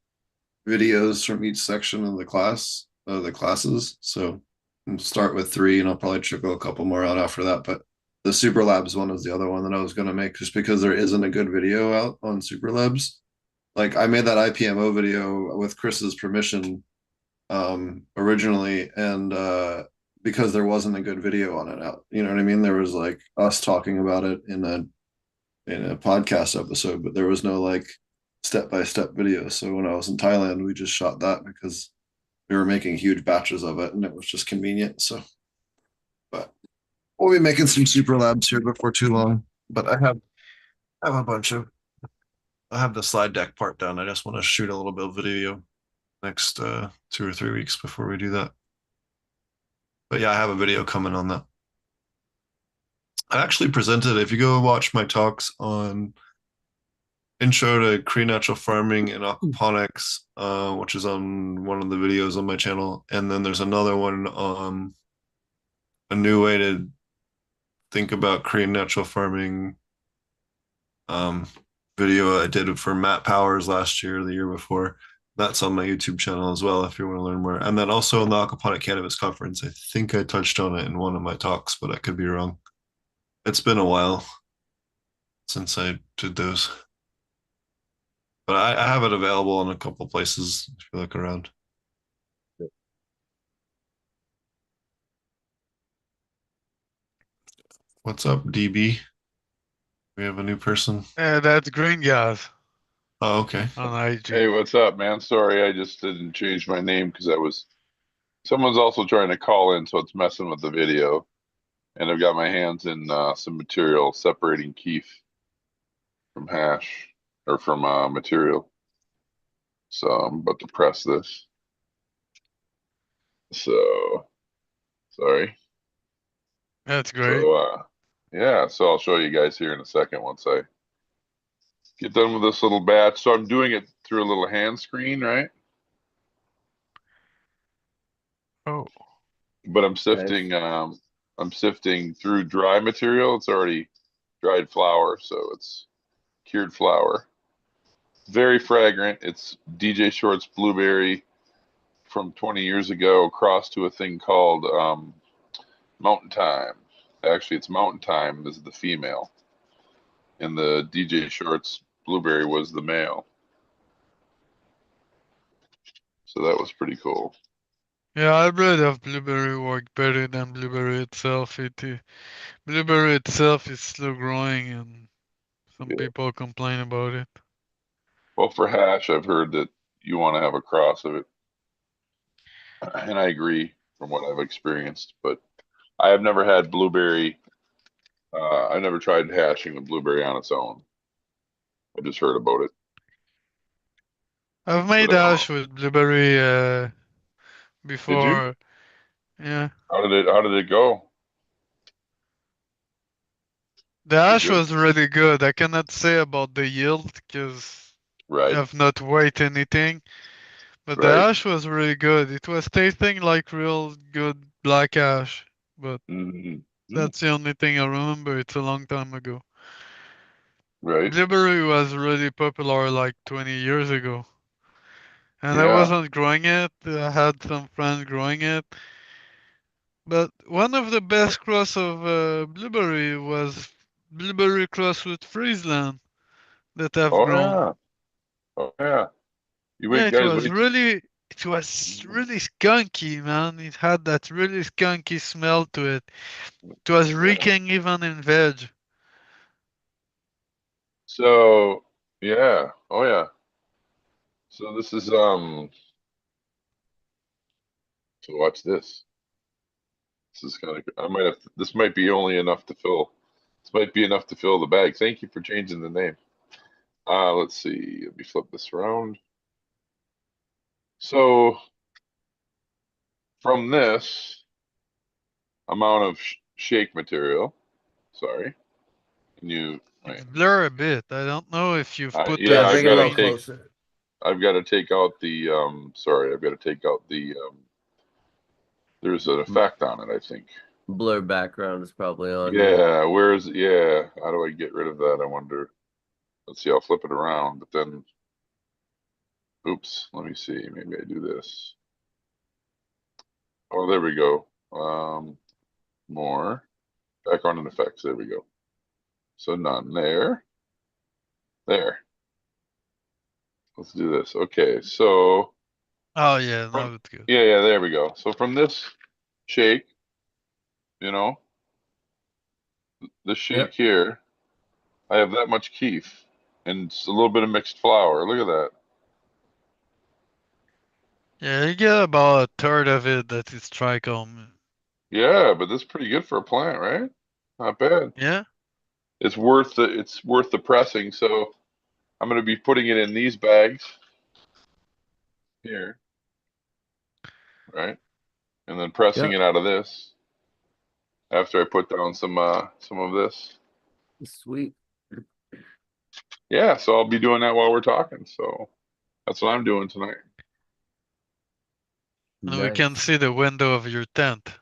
videos from each section of the class, the classes. So I'll start with 3, and I'll probably trickle a couple more out after that. But the Super Labs one is the other one that I was going to make, just because there isn't a good video out on Super Labs. Like, I made that IPMO video with Chris's permission originally, and because there wasn't a good video on it out. You know what I mean? There was like us talking about it in a podcast episode, but there was no like step by step video. So when I was in Thailand, we just shot that because we were making huge batches of it, and it was just convenient. So, but we'll be making some super labs here before too long. But I have a bunch of I have the slide deck part done. I just want to shoot a little bit of video next 2 or 3 weeks before we do that. But yeah, I have a video coming on that. I actually presented, if you go watch my talks on intro to Korean natural farming and aquaponics, which is on one of the videos on my channel. And then there's another one on a new way to think about Korean natural farming, um, video I did for Matt Powers last year, the year before. That's on my YouTube channel as well if you want to learn more. And then also in the Aquaponic Cannabis Conference, I think I touched on it in one of my talks, but I could be wrong. It's been a while since I did those. But I have it available in a couple places if you look around. What's up, DB? We have a new person. that's green gas Oh, okay. on IG. Hey, what's up, man? Sorry, I just didn't change my name because someone's also trying to call in, so it's messing with the video. And I've got my hands in some material separating keef from hash or from material. So I'm about to press this. So sorry. That's great. So yeah, so I'll show you guys here in a second once I get done with this little batch. So I'm doing it through a little hand screen, right? Oh, But Nice. I'm sifting through dry material. It's already dried flower, so it's cured flower. Very fragrant. It's DJ Short's blueberry from 20 years ago, crossed to a thing called Mountain Time. Actually, it's Mountain Time is the female, and the DJ Short's blueberry was the male. So that was pretty cool. yeah, hybrid of blueberry work better than blueberry itself. Blueberry itself is slow growing, and some Yeah. people complain about it. Well, for hash, I've heard that you want to have a cross of it, and I agree from what I've experienced. But I have never had blueberry. I never tried hashing with blueberry on its own. I just heard about it. I've But made I don't ash know. with blueberry Did you? before. Yeah, How did it go? the Was it ash good? was really good. I cannot say about the yield because Right. I've not weighed anything, but the Right. ash was really good. It was tasting like real good black ash, but Mm-hmm. that's the only thing I remember. It's a long time ago. Right. Blueberry was really popular like 20 years ago. And I Yeah. wasn't growing it. I had some friends growing it. But one of the best cross of blueberry was blueberry cross with Friesland that I've Oh grown. yeah. Oh yeah. You Yeah, wait, it guys. was Wait. really, it was really skunky, man. It had that really skunky smell to it. It was Yeah. reeking even in veg. So yeah. Oh yeah. So this is so watch this. This is kind of I might have this might be only enough to fill. This might be enough to fill the bag. Thank you for changing the name. Let's see. Let me flip this around. So from this amount of shake material, sorry, can you It's wait? blur a bit. I don't know if you've put Yeah, Yeah, the bring it a little screen. closer. I've got to take out the sorry, I've got to take out the there's an effect on it, I think. Blur background is probably on. Yeah, where's yeah, how do I get rid of that? I wonder. Let's see, I'll flip it around, but then oops, let me see. Maybe I do this. Oh, there we go. More background and effects. There we go. So none there. There. Let's do this. Okay, so Oh yeah, from now it's good. yeah, there we go. So from this shake, you know, the shake Yep. here, I have that much keef and it's a little bit of mixed flour. Look at that. Yeah, you get about a third of it that is trichome. Yeah, but that's pretty good for a plant, right? Not bad. Yeah. It's worth the pressing. So I'm going to be putting it in these bags here, right? And then pressing Yep. it out of this after I put down some of this. Sweet. Yeah, so I'll be doing that while we're talking. So that's what I'm doing tonight. And we can Nice. see the window of your tent.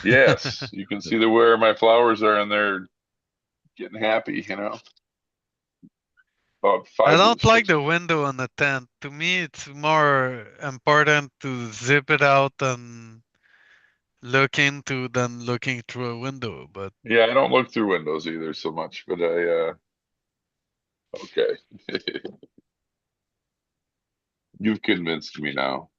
Yes, you can see the where my flowers are and they're getting happy, you know. About I 5 to don't like 6. the window on the tent. To me, it's more important to zip it out and look into than looking through a window. But Yeah, I don't look through windows either so much, but I okay. You've convinced me now.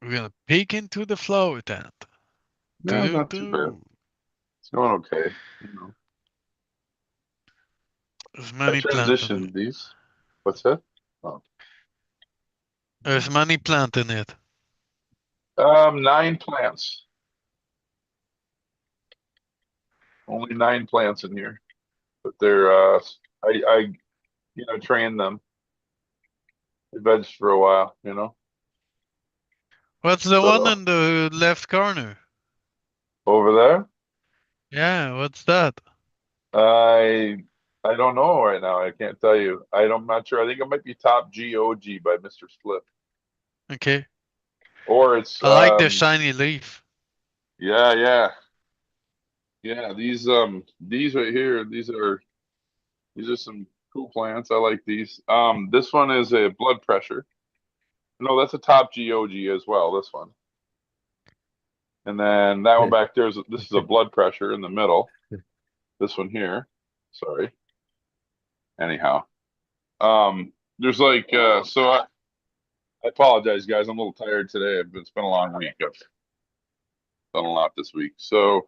we're gonna peek into the flower tent. No, not too bad. Doo-doo-doo. It's going okay. You know, There's I many plant in it. transitioned these. What's that? Oh. There's many plant in it. 9 plants. Only 9 plants in here, but they're I trained them. They vegged for a while, you know. What's the one So in the left corner? over there, Yeah, what's that? I I don't know right now. I can't tell you. I'm not sure. I think it might be Top GOG by Mr. Split, Okay. or it's I like the shiny leaf. yeah. These right here. These are some cool plants. I like these. This one is a blood pressure. No, that's a Top GOG as well. This one, and then that one back there is this is a blood pressure in the middle. This one here. Sorry. Anyhow, there's like I apologize, guys. I'm a little tired today. It's been a long week. I've done a lot this week. So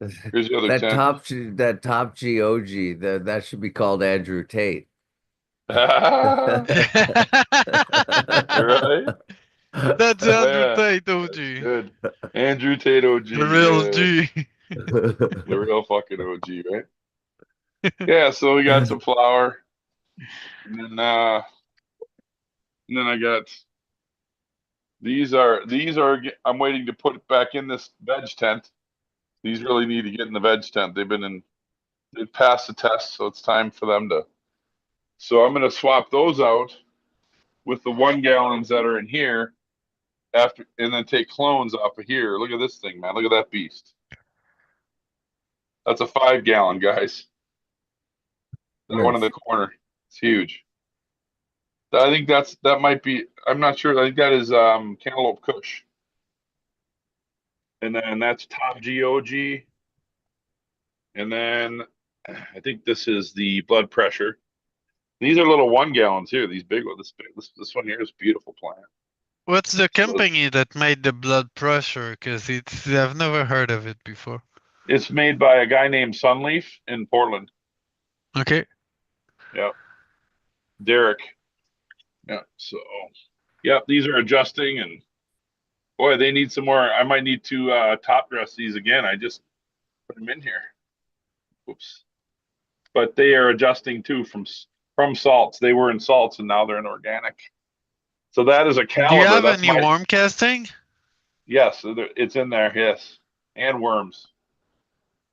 here's the other That tent. that top GOG, that should be called Andrew Tate. You're right. That's Andrew Yeah, Tate, that's OG. good. Andrew Tate OG, The real G. the real fucking OG, right? Yeah, so we got some flour, and then I got these are I'm waiting to put back in this veg tent. These really need to get in the veg tent. They passed the test, so it's time for them to. So I'm gonna swap those out with the 1 gallons that are in here after, and then take clones off of here. Look at this thing, man. Look at that beast. That's a 5 gallon, guys. That one in the Nice. corner. It's huge. I think that might be. I'm not sure. I think that is Cantaloupe Kush, and then that's Top GOG, and then I think this is the blood pressure. These are little 1 gallon too. These big ones. This one here is a beautiful plant. What's the So company that made the blood pressure? Because I've never heard of it before. it's made by a guy named Sunleaf in Portland. Okay. Yep. Derek. Yeah. So, yeah, these are adjusting, and boy, they need some more. I might need to top dress these again. I just put them in here. Oops. But they are adjusting too from salts. They were in salts, and now they're in organic. So that is a Do you caliber. have That's any my worm casting? yes. It's in there. Yes, and worms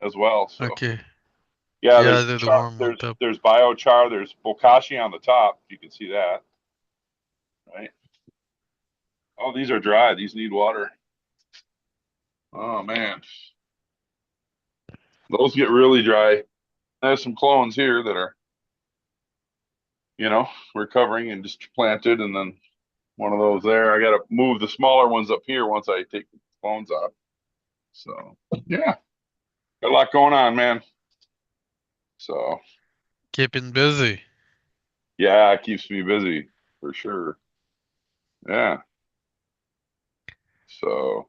as well. So Okay. yeah, Yeah, there's the char. worm on top. There's biochar. There's bokashi on the top. You can see that, right? Oh, these are dry. These need water. Oh man, those get really dry. There's some clones here that are, recovering and just planted, and then one of those there. I got to move the smaller ones up here once I take the clones off. So yeah, got a lot going on, man. So Keeping busy. yeah, it keeps me busy for sure. Yeah. So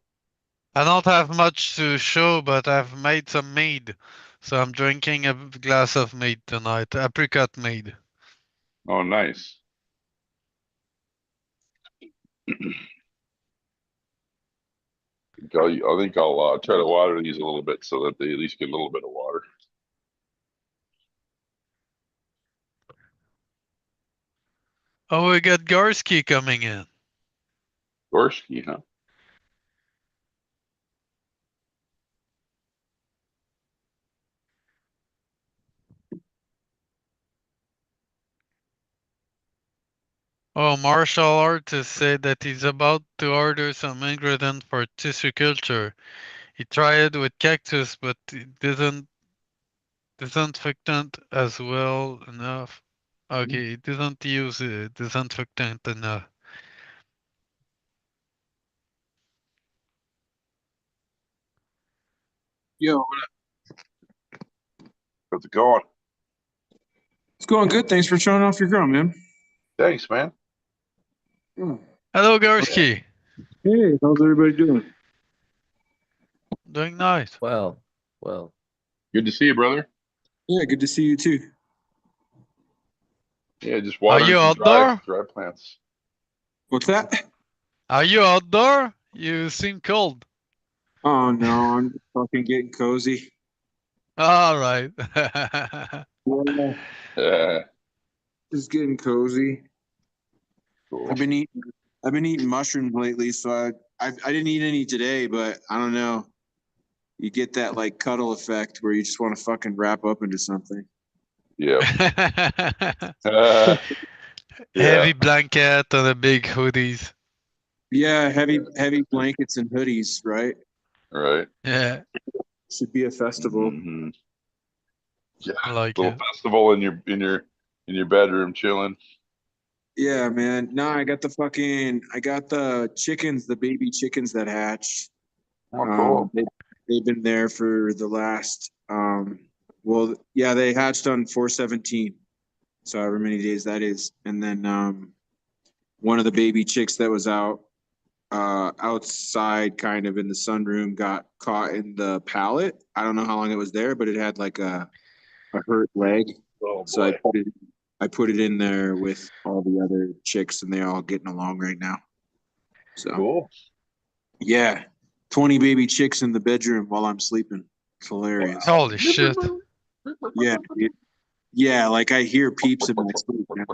I don't have much to show, but I've made some mead. So I'm drinking a glass of mead tonight. Apricot mead. oh, nice. I think I'll try to water these a little bit so that they at least get a little bit of water. Oh, we got Garski coming in. Gorski, huh? Oh, martial artist said that he's about to order some ingredient for tissue culture. He tried with cactus, but it didn't disinfectant as well enough. Okay, it didn't use disinfectant enough. Yo, How's it going? it's going good. Thanks for showing off your girl, man. Thanks, man. Oh. Hello, Garski. Hey, how's everybody doing? Doing nice. Well, Good to see you, brother. Yeah, good to see you too. Yeah, just Are watering you some outdoor? dry plants. What's that? Are you outdoor? You seem cold. Oh no, I'm just fucking getting cozy. All right. Yeah, Yeah, just getting cozy. cool. I've been eating mushrooms lately, so I didn't eat any today, but I don't know. You get that like cuddle effect where you just want to fucking wrap up into something. Yeah. Heavy Yeah, blanket and a big hoodies. Yeah, heavy blankets and hoodies, right? right. Yeah, Should be a festival. Hmm. Yeah, I like little it. festival in your bedroom chilling. Yeah, man. No, I got the chickens, the baby chickens that hatched. Oh, cool. They've been there for the last well, yeah, they hatched on 4/17, so however many days that is. And then one of the baby chicks that was outside kind of in the sunroom got caught in the pallet. I don't know how long it was there, but it had like a hurt leg. Oh So I boy. put it in there with all the other chicks, and they're all getting along right now. So Cool. yeah, 20 baby chicks in the bedroom while I'm sleeping. It's hilarious. Holy shit. Yeah, yeah. Like I hear peeps in my sleep. Man.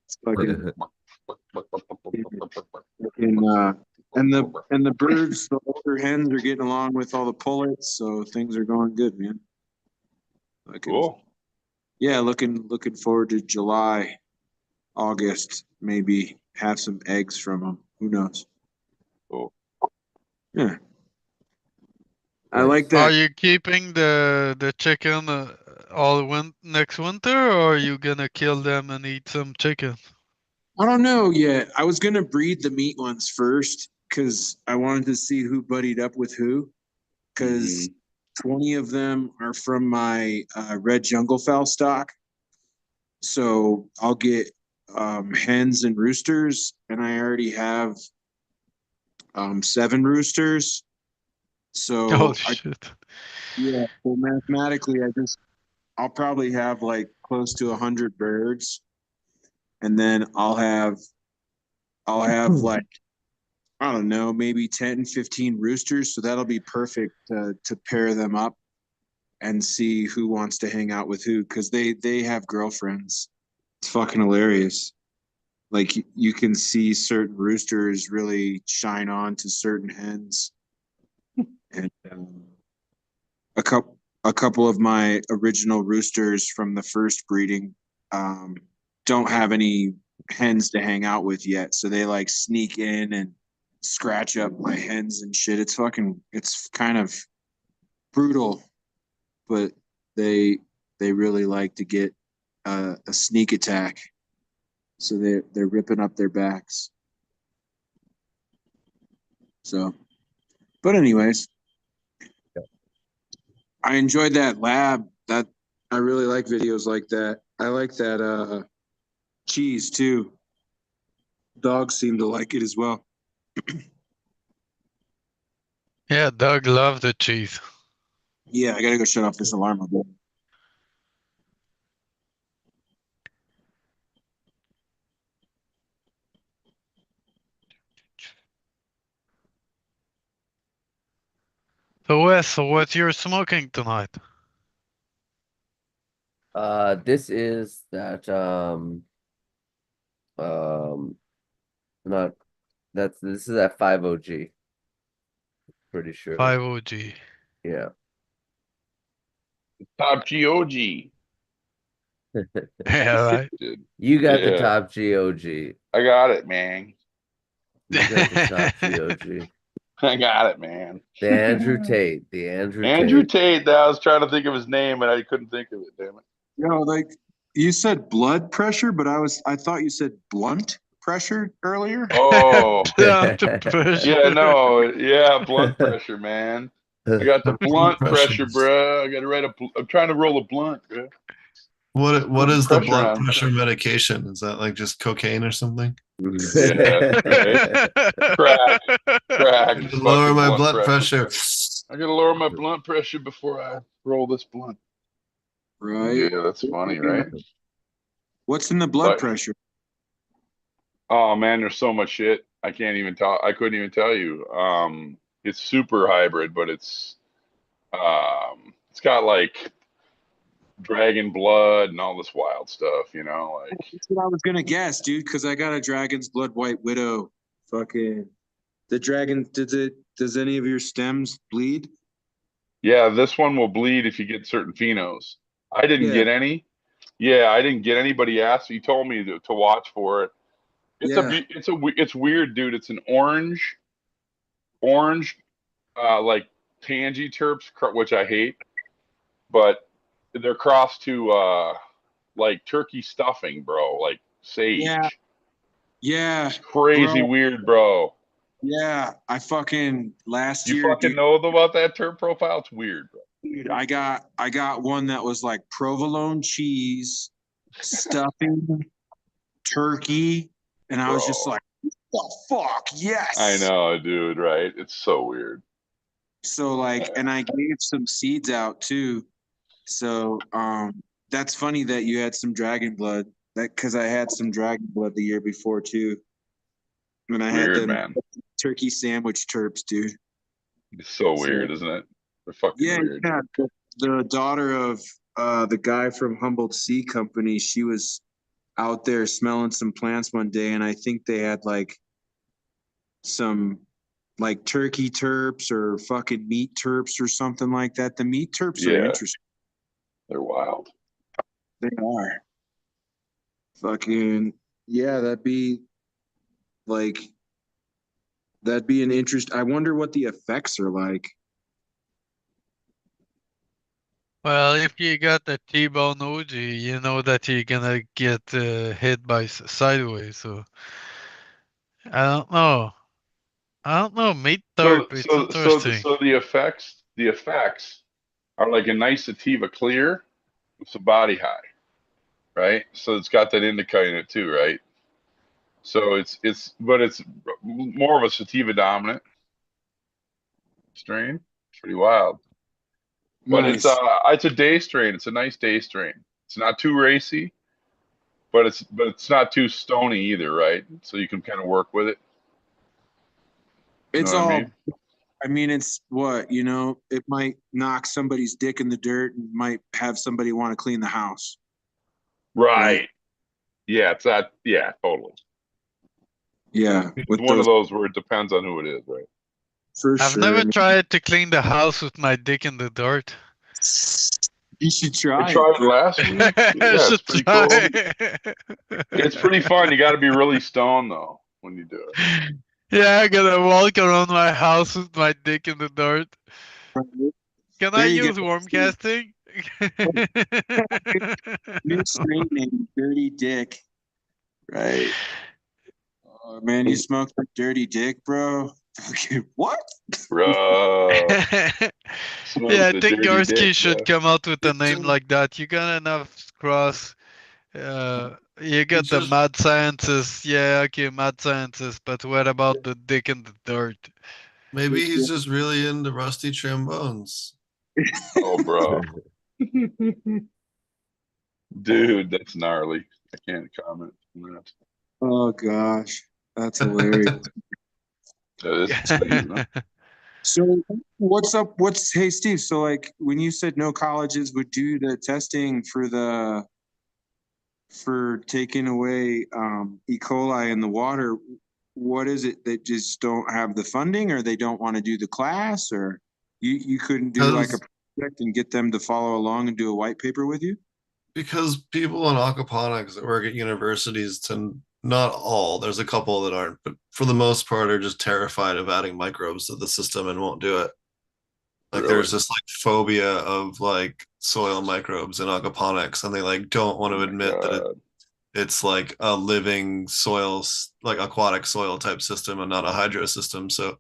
It's fucking, and the birds, the older hens are getting along with all the pullets, so things are going good, man. Cool. Yeah, looking forward to July, August, maybe have some eggs from them. Who knows? Cool. Yeah, I nice. like Are that. you keeping the chicken all next winter, or are you gonna kill them and eat some chicken? I don't know yet. I was gonna breed the meat ones first because I wanted to see who buddied up with who. Because 20 of them are from my red jungle fowl stock. So I'll get hens and roosters, and I already have 7 roosters. Holy So shit. yeah, so mathematically, I'll probably have like close to 100 birds, and then I'll have like, I don't know, maybe 10, 15 roosters. So that'll be perfect to pair them up and see who wants to hang out with who, because they have girlfriends. It's fucking hilarious. Like you can see certain roosters really shine on to certain hens, and a couple of my original roosters from the first breeding don't have any hens to hang out with yet, so they like sneak in and scratch up my hens and shit. It's kind of brutal, but they really like to get a sneak attack, so they're ripping up their backs. So, but anyways, I enjoyed that lab. That I really like videos like that. I like that cheese too. Dogs seem to like it as well. Yeah, Doug loved the cheese. Yeah, I gotta go shut off this alarm. So Wes, so what you're smoking tonight? This is that not this is that 50G. Pretty sure. 50G. Yeah. Top GOG. Yeah, right. Dude. You got the Yeah. top GOG. I got it, man. You got the top GOG. I got it, man. The Andrew Tate. The Andrew Andrew Tate. Tate. I was trying to think of his name and I couldn't think of it. Damn it. You know, like you said blood pressure, but I thought you said blunt pressure earlier. Oh, Blood pressure. yeah, no, yeah, blood pressure, man. I got the blunt pressure, Pressures. bruh. I got to write I'm trying to roll a blunt, bruh. What is the Pressure blood on. pressure medication? Is that like just cocaine or something? Yeah, right. Crack. It's Lower fucking my blunt blood pressure. I gotta lower my blunt pressure before I roll this blunt. Right. Yeah, that's funny, right? What's in the blood Like- pressure? Oh man, there's so much shit. I can't even tell. I couldn't even tell you. It's super hybrid, but it's got like dragon blood and all this wild stuff, you know, like That's what I was gonna guess, dude, because I got a dragon's blood white widow. Fucking the dragon. Does any of your stems bleed? yeah, this one will bleed if you get certain phenos. I didn't Yeah. get any. Yeah, I didn't get anybody asked. He told me to watch for it. Yeah. It's weird, dude. It's an orange, like tangy terps, which I hate, but they're crossed to like turkey stuffing, bro, like sage. Yeah. Yeah. It's crazy bro. weird, bro. Yeah. I fucking last You year, fucking dude, know about that terp profile? It's weird, bro. dude, I got one that was like provolone cheese, stuffing, turkey, and I was just Bro. like, the fuck, yes. I know, dude, right? It's so weird. So like, and I gave some seeds out too. So that's funny that you had some dragon blood. That because I had some dragon blood the year before too. And I had Weird, them man. turkey sandwich terps, dude. It's so So- weird, isn't it? They're fucking Yeah, weird. yeah. The daughter of the guy from Humboldt Seed Company, she was out there smelling some plants one day, and I think they had like some like turkey terps or fucking meat terps or something like that. The meat terps are Yeah. interesting. They're wild. They are. Fucking yeah, that'd be an interest. I wonder what the effects are like. Well, if you got the T-bone OG, you know that you're gonna get hit by sideways. So I don't know. I don't know. Meat So, terp, it's so, so, interesting. so the effects are like a nice sativa clear with some body high, right? So it's got that indica in it too, right? So but it's more of a sativa dominant strain. It's pretty wild. But Nice. it's a day strain. It's a nice day strain. It's not too racy, but it's not too stony either, right? So you can kind of work with it. You know It's what I all, mean? I mean, it's what, you know, it might knock somebody's dick in the dirt and might have somebody want to clean the house. Right. Yeah, it's that. Yeah, totally. Yeah, It's with one of those, those where it depends on who it is, right? for I've sure. never tried to clean the house with my dick in the dirt. You should I try it. tried last week. I Yeah, it's should pretty try. cool. It's pretty fun. You got to be really stoned though when you do it. Yeah, I gotta walk around my house with my dick in the dirt. Can I There you use go. worm casting? New strain named Dirty Dick. Right. Oh man, you smoked a dirty dick, bro. Okay, what? Bro, Yeah, smoke I the think dirty dick, Gursky should bro. come out with a It's name just, like that. You got enough cross. You got it's the just mad scientist. Yeah, okay, mad scientist. But what about the dick in the dirt? maybe he's just really into rusty trombones. Oh, bro, dude, that's gnarly. I can't comment on that. Oh gosh, that's hilarious. That is sweet, man. So what's up? Hey Steve, so like when you said no colleges would do the testing for taking away E. coli in the water, what is it that just don't have the funding or they don't want to do the class or you couldn't do like a Because project and get them to follow along and do a white paper with you? because people in aquaponics that work at universities tend, not all, there's a couple that aren't, but for the most part are just terrified of adding microbes to the system and won't do it. Like Really? there's this like phobia of like soil microbes in aquaponics, and they like don't want Oh to my admit that god. it's like a living soil, like aquatic soil type system and not a hydro system. So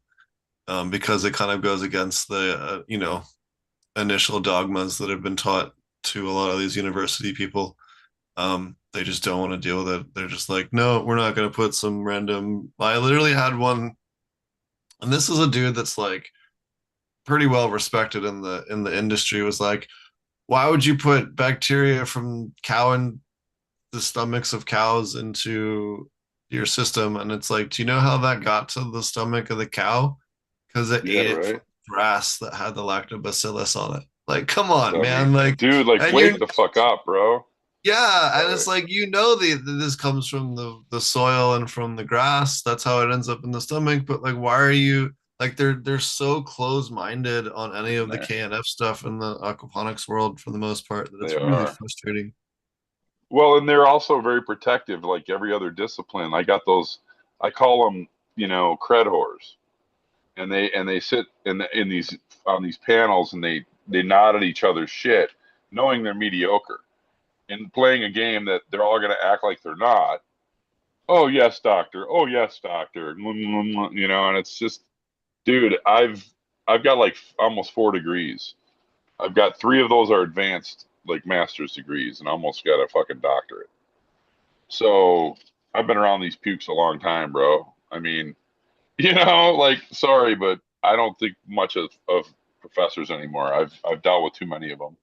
because it kind of goes against the initial dogmas that have been taught to a lot of these university people, they just don't want to deal with it. They're just like, no, we're not going to put some random. I literally had one, and this is a dude that's like pretty well respected in the industry. Was like, why would you put bacteria from cow and the stomachs of cows into your system? And it's like, do you know how that got to the stomach of the cow? Because it Yeah, ate it from right. grass that had the lactobacillus on it. Like, come on, I man. mean, Like, dude, like, and you're wake the fuck up, bro. yeah, and Sorry. it's like that this comes from the soil and from the grass. That's how it ends up in the stomach. But like, why are you like they're so close-minded on any of the Nah, KNF stuff in the aquaponics world for the most part that they it's really are. frustrating. Well, and they're also very protective, like every other discipline. I got those. I call them, cred whores, and they sit in these on these panels, and they nod at each other's shit, knowing they're mediocre, and playing a game that they're all going to act like they're not. Oh yes, doctor. Oh yes, doctor. And it's just, dude, I've got like almost 4 degrees. I've got 3 of those are advanced, like master's degrees, and I almost got a fucking doctorate. So I've been around these pukes a long time, bro. I mean, like, sorry, but I don't think much of professors anymore. I've dealt with too many of them.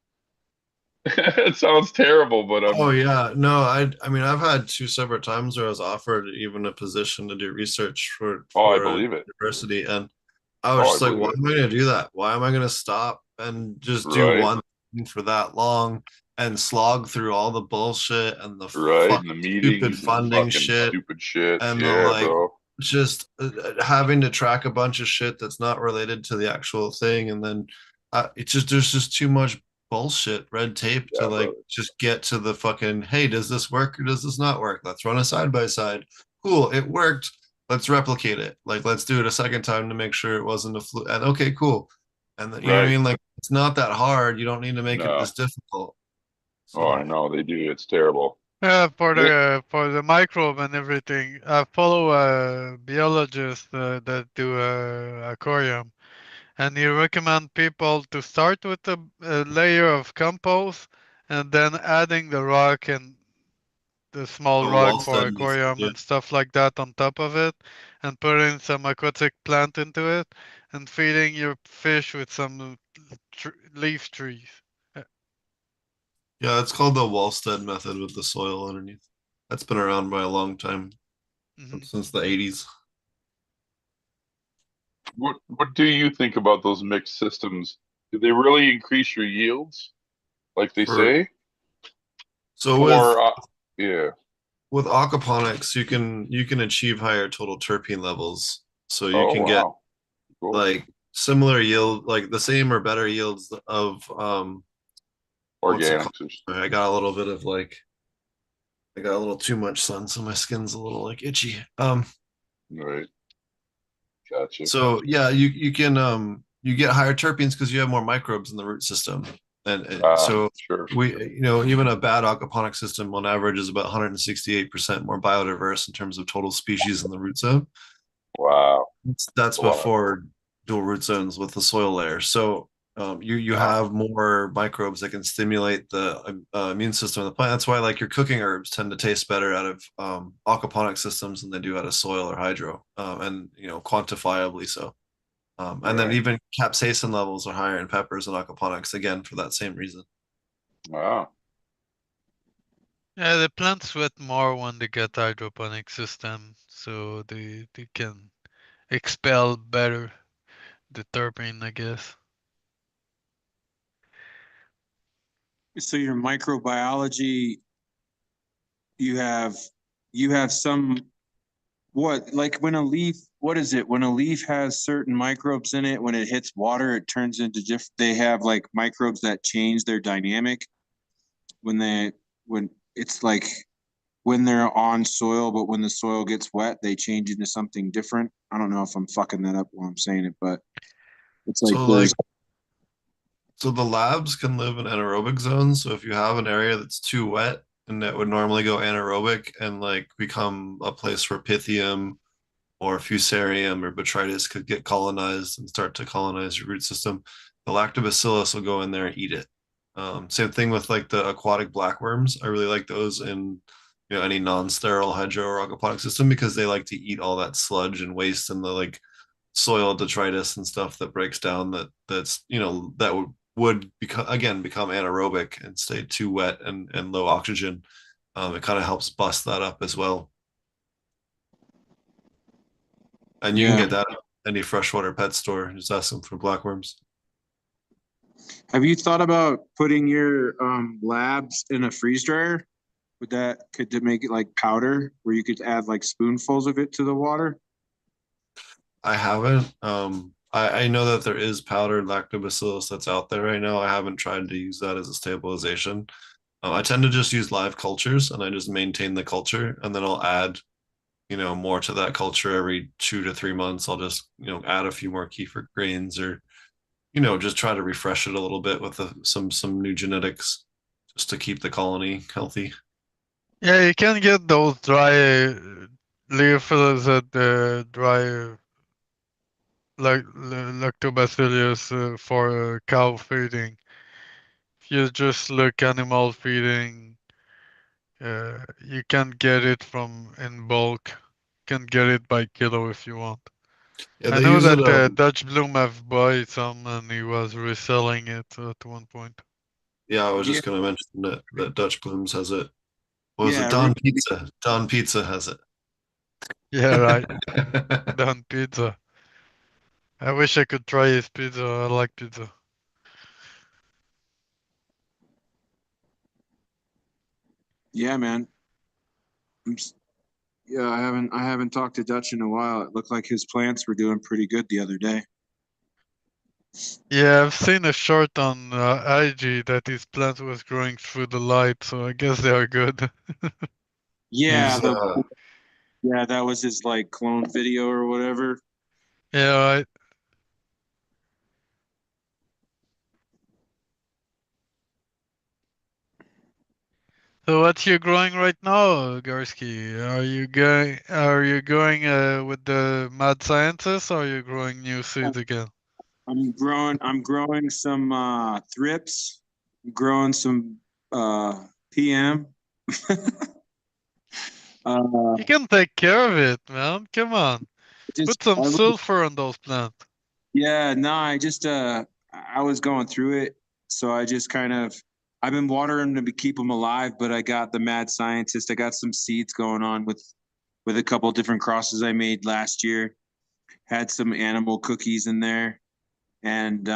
It sounds terrible, but Oh yeah, no, I mean I've had two separate times where I was offered even a position to do research for oh, I a believe it. university, and I was Oh, I just like, believe why it. am I going to do that? Why am I going to stop and just do Right, one thing for that long and slog through all the bullshit and the right. fuck And the stupid meetings and the funding fucking shit stupid shit. and the Yeah, like bro. just having to track a bunch of shit that's not related to the actual thing, and then it's just there's just too much bullshit red tape to Yeah, like brother. just get to the fucking, hey, does this work or does this not work? Let's run a side by side. Cool, it worked. Let's replicate it. Like let's do it a second time to make sure it wasn't a fluke. And okay, cool. And then, you know what I Right. mean? Like it's not that hard. You don't need to make it No. this difficult. Oh, So I know they do. It's terrible. Yeah, for Yeah. the microbe and everything. I follow a biologist that do aquarium, and he recommend people to start with a layer of compost and then adding the rock and the small the rock wall for studies. aquarium Yeah. and stuff like that on top of it, and putting some aquatic plant into it, and feeding your fish with some leaf trees. Yeah, it's called the Wallstead method with the soil underneath. That's been around by a long time, Mhm. since the 80s. What do you think about those mixed systems? Do they really increase your yields, like they For say? so Or yeah. with aquaponics, you can achieve higher total terpene levels. So you Oh can get wow. Cool. like similar yield, like the same or better yields of what's it called? Organics. I got a little bit of like I got a little too much sun, so my skin's a little like itchy. Right. Gotcha. So yeah, you can you get higher terpenes because you have more microbes in the root system, and Ah, so sure. even a bad aquaponic system on average is about 168% more biodiverse in terms of total species in the root zone. Wow. That's A lot. before dual root zones with the soil layer. So you Wow. have more microbes that can stimulate the immune system of the plant. That's why like your cooking herbs tend to taste better out of aquaponic systems than they do out of soil or hydro, and quantifiably so. And then Right. even capsaicin levels are higher in peppers and aquaponics again for that same reason. Wow. Yeah, the plants sweat more when they get hydroponic system, so they can expel better the terpene, I guess. So your microbiology, you have you have some what like when a leaf what is it when a leaf has certain microbes in it when it hits water it turns into they have like microbes that change their dynamic when it's like when they're on soil, but when the soil gets wet, they change into something different. I don't know if I'm fucking that up while I'm saying it, but it's like So there's like so the labs can live in anaerobic zones. So if you have an area that's too wet and that would normally go anaerobic and like become a place where Pythium or Fusarium or Botrytis could get colonized and start to colonize your root system, the lactobacillus will go in there and eat it. Same thing with like the aquatic blackworms. I really like those in any non-sterile hydro or aquaponic system because they like to eat all that sludge and waste and the like soil detritus and stuff that breaks down that's that would become anaerobic and stay too wet and low oxygen. It kind of helps bust that up as well. And you can yeah. get that at any freshwater pet store. Just ask them for blackworms. Have you thought about putting your labs in a freeze dryer? Could that make it like powder where you could add like spoonfuls of it to the water? I haven't. I know that there is powdered lactobacillus that's out there right now. I haven't tried to use that as a stabilization. I tend to just use live cultures and I just maintain the culture and then I'll add, more to that culture every 2 to 3 months. I'll just, add a few more kefir grains or, just try to refresh it a little bit with some new genetics just to keep the colony healthy. Yeah, you can get those dry leaflets at the dry like lactobacillus for cow feeding. If you just look animal feeding, you can get it from in bulk. Can get it by kilo if you want. Yeah, I they know use it. that Dutch Bloom have bought some and he was reselling it at one point. Yeah, I was Yeah, just gonna mention that Dutch Blooms has it. What was it? yeah, Don Pizza. Don Pizza has it. Yeah, right. Done pizza. I wish I could try his pizza. I like pizza. yeah, man. Yeah, I haven't talked to Dutch in a while. It looked like his plants were doing pretty good the other day. Yeah, I've seen a short on IG that his plant was growing through the light, so I guess they are good. Yeah, He's the yeah, that was his like clone video or whatever. Yeah, right. So what you growing right now, Garski? Are you going with the mad scientist or are you growing new seeds again? I'm growing some thrips, growing some PM. uh You can take care of it, man. Come on. just Put some I, sulfur on those plants. yeah, no, I just I was going through it, so I just kind of I've been watering them to keep them alive, but I got the mad scientist. I got some seeds going on with a couple different crosses I made last year. Had some animal cookies in there, and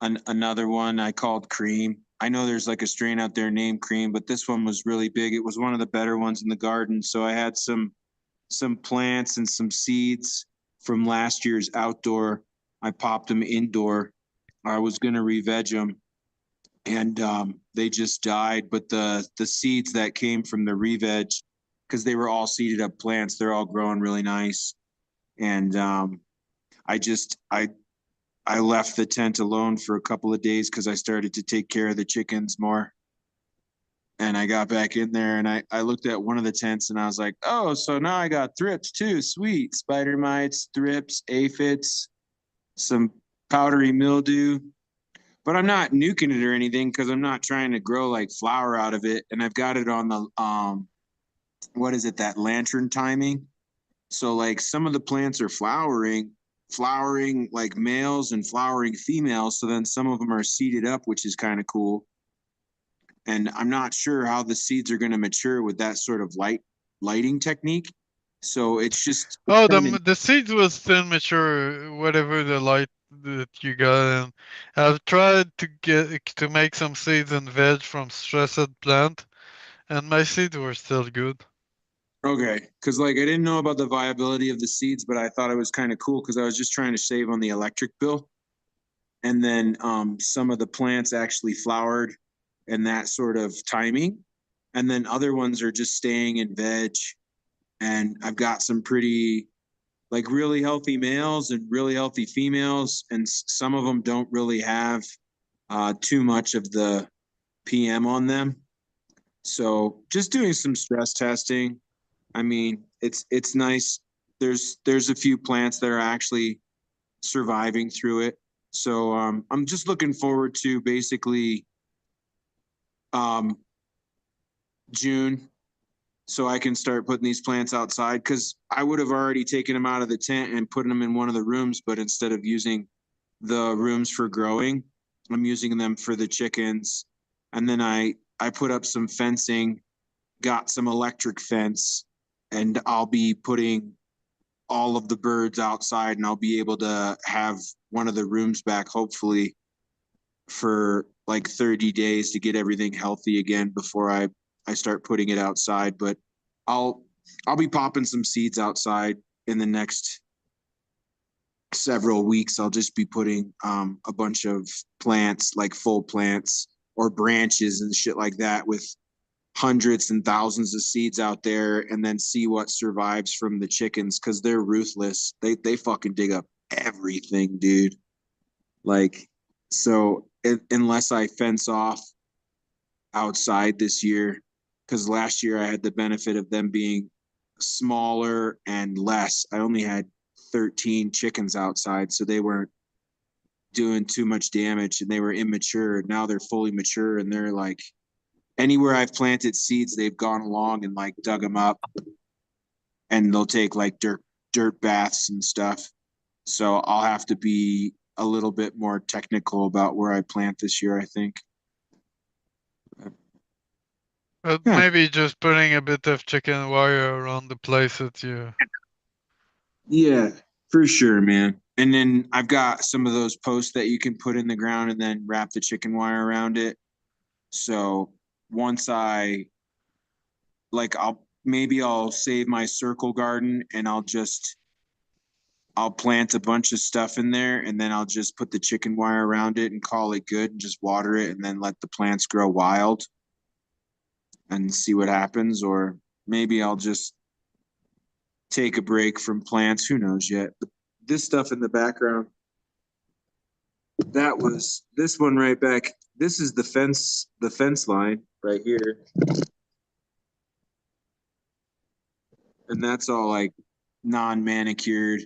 another one I called Cream. I know there's like a strain out there named Cream, but this one was really big. It was one of the better ones in the garden. So I had some plants and some seeds from last year's outdoor. I popped them indoor. I was gonna re-veg them, and they just died. But the seeds that came from the re-veg, because they were all seeded up plants, they're all growing really nice. And I just I left the tent alone for a couple of days because I started to take care of the chickens more. And I got back in there and I looked at one of the tents and I was like, oh, so now I got thrips too. Sweet. Spider mites, thrips, aphids, some powdery mildew. But I'm not nuking it or anything because I'm not trying to grow like flour out of it. And I've got it on the what is it, that lantern timing. So like some of the plants are flowering like males and flowering females. So then some of them are seeded up, which is kind of cool. And I'm not sure how the seeds are going to mature with that sort of lighting technique. So it's just Oh, kinda, the seeds will still mature whatever the light that you got. And I've tried to make some seeds and veg from stressed plant, and my seeds were still good. okay. Because like I didn't know about the viability of the seeds, but I thought it was kind of cool because I was just trying to save on the electric bill. And then some of the plants actually flowered in that sort of timing. And then other ones are just staying in veg. And I've got some pretty like really healthy males and really healthy females, and some of them don't really have too much of the PM on them. So just doing some stress testing. I mean, it's nice. There's a few plants that are actually surviving through it. So I'm just looking forward to basically um, June so I can start putting these plants outside because I would have already taken them out of the tent and putting them in one of the rooms, but instead of using the rooms for growing, I'm using them for the chickens. And then I put up some fencing, got some electric fence, and I'll be putting all of the birds outside and I'll be able to have one of the rooms back hopefully for like 30 days to get everything healthy again before I start putting it outside. But I'll I'll be popping some seeds outside in the next several weeks. I'll just be putting a bunch of plants, like full plants or branches and shit like that, with hundreds and thousands of seeds out there, and then see what survives from the chickens because they're ruthless. They fucking dig up everything, dude. Like, so unless I fence off outside this year, because last year I had the benefit of them being smaller and less. I only had 13 chickens outside, so they weren't doing too much damage and they were immature. Now they're fully mature and they're like anywhere I've planted seeds, they've gone along and like dug them up and they'll take like dirt baths and stuff. So I'll have to be a little bit more technical about where I plant this year, I think. But Yeah. maybe just putting a bit of chicken wire around the place that you. Yeah, for sure, man. And then I've got some of those posts that you can put in the ground and then wrap the chicken wire around it. So once I like I'll save my circle garden and I'll plant a bunch of stuff in there and then I'll just put the chicken wire around it and call it good and just water it and then let the plants grow wild and see what happens. Or maybe I'll just take a break from plants. Who knows yet? But this stuff in the background, that was this one right back. This is the fence line right here. And that's all like non-manicured,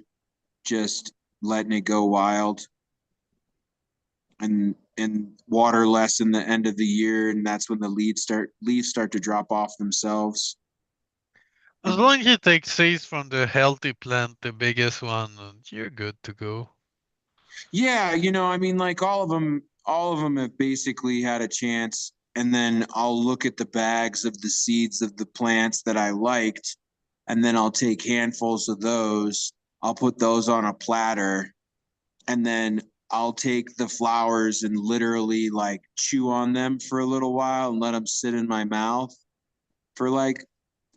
just letting it go wild. And water less in the end of the year, and that's when the leaves start to drop off themselves. As long as you take seeds from the healthy plant, the biggest one, and you're good to go. Yeah, I mean, like all of them all of them have basically had a chance. And then I'll look at the bags of the seeds of the plants that I liked, and then I'll take handfuls of those. I'll put those on a platter, and then I'll take the flowers and literally like chew on them for a little while and let them sit in my mouth for like,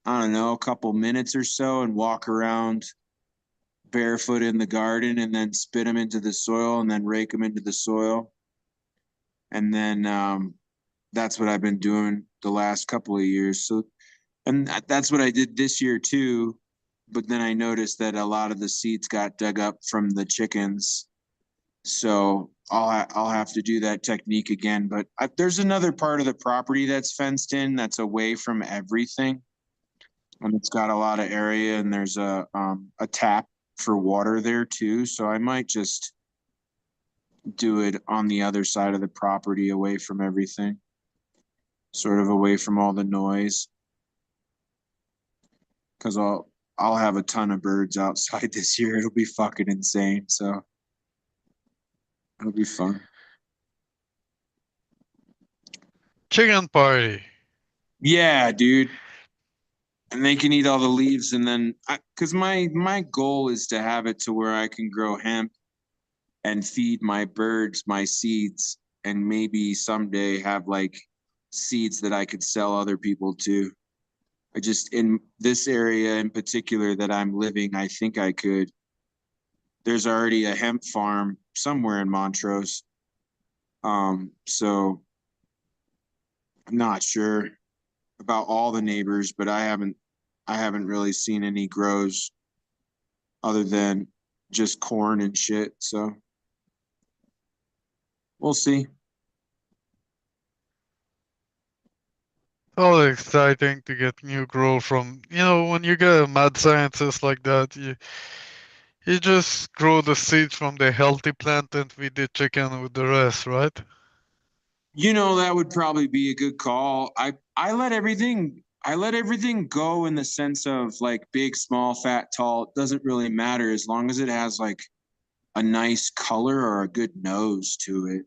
I don't know, a couple minutes or so, and walk around barefoot in the garden and then spit them into the soil and then rake them into the soil. And then that's what I've been doing the last couple of years. So, and that's what I did this year too. But then I noticed that a lot of the seeds got dug up from the chickens. So I'll have to do that technique again. But there's another part of the property that's fenced in that's away from everything, and it's got a lot of area. And there's a tap for water there too. So I might just do it on the other side of the property, away from everything, sort of away from all the noise. Because I'll have a ton of birds outside this year. It'll be fucking insane. So it'll be fun. Chicken party. Yeah, dude. And they can eat all the leaves, and then because my goal is to have it to where I can grow hemp and feed my birds my seeds, and maybe someday have like seeds that I could sell other people to. I just, in this area in particular that I'm living, I think I could. There's already a hemp farm somewhere in Montrose. So I'm not sure about all the neighbors, but I haven't really seen any grows other than just corn and shit. So we'll see. All exciting to get new growth from, when you get a mad scientist like that, you just grow the seeds from the healthy plant and feed the chicken with the rest, right? You know, that would probably be a good call. I let everything go in the sense of like big, small, fat, tall. It doesn't really matter as long as it has like a nice color or a good nose to it.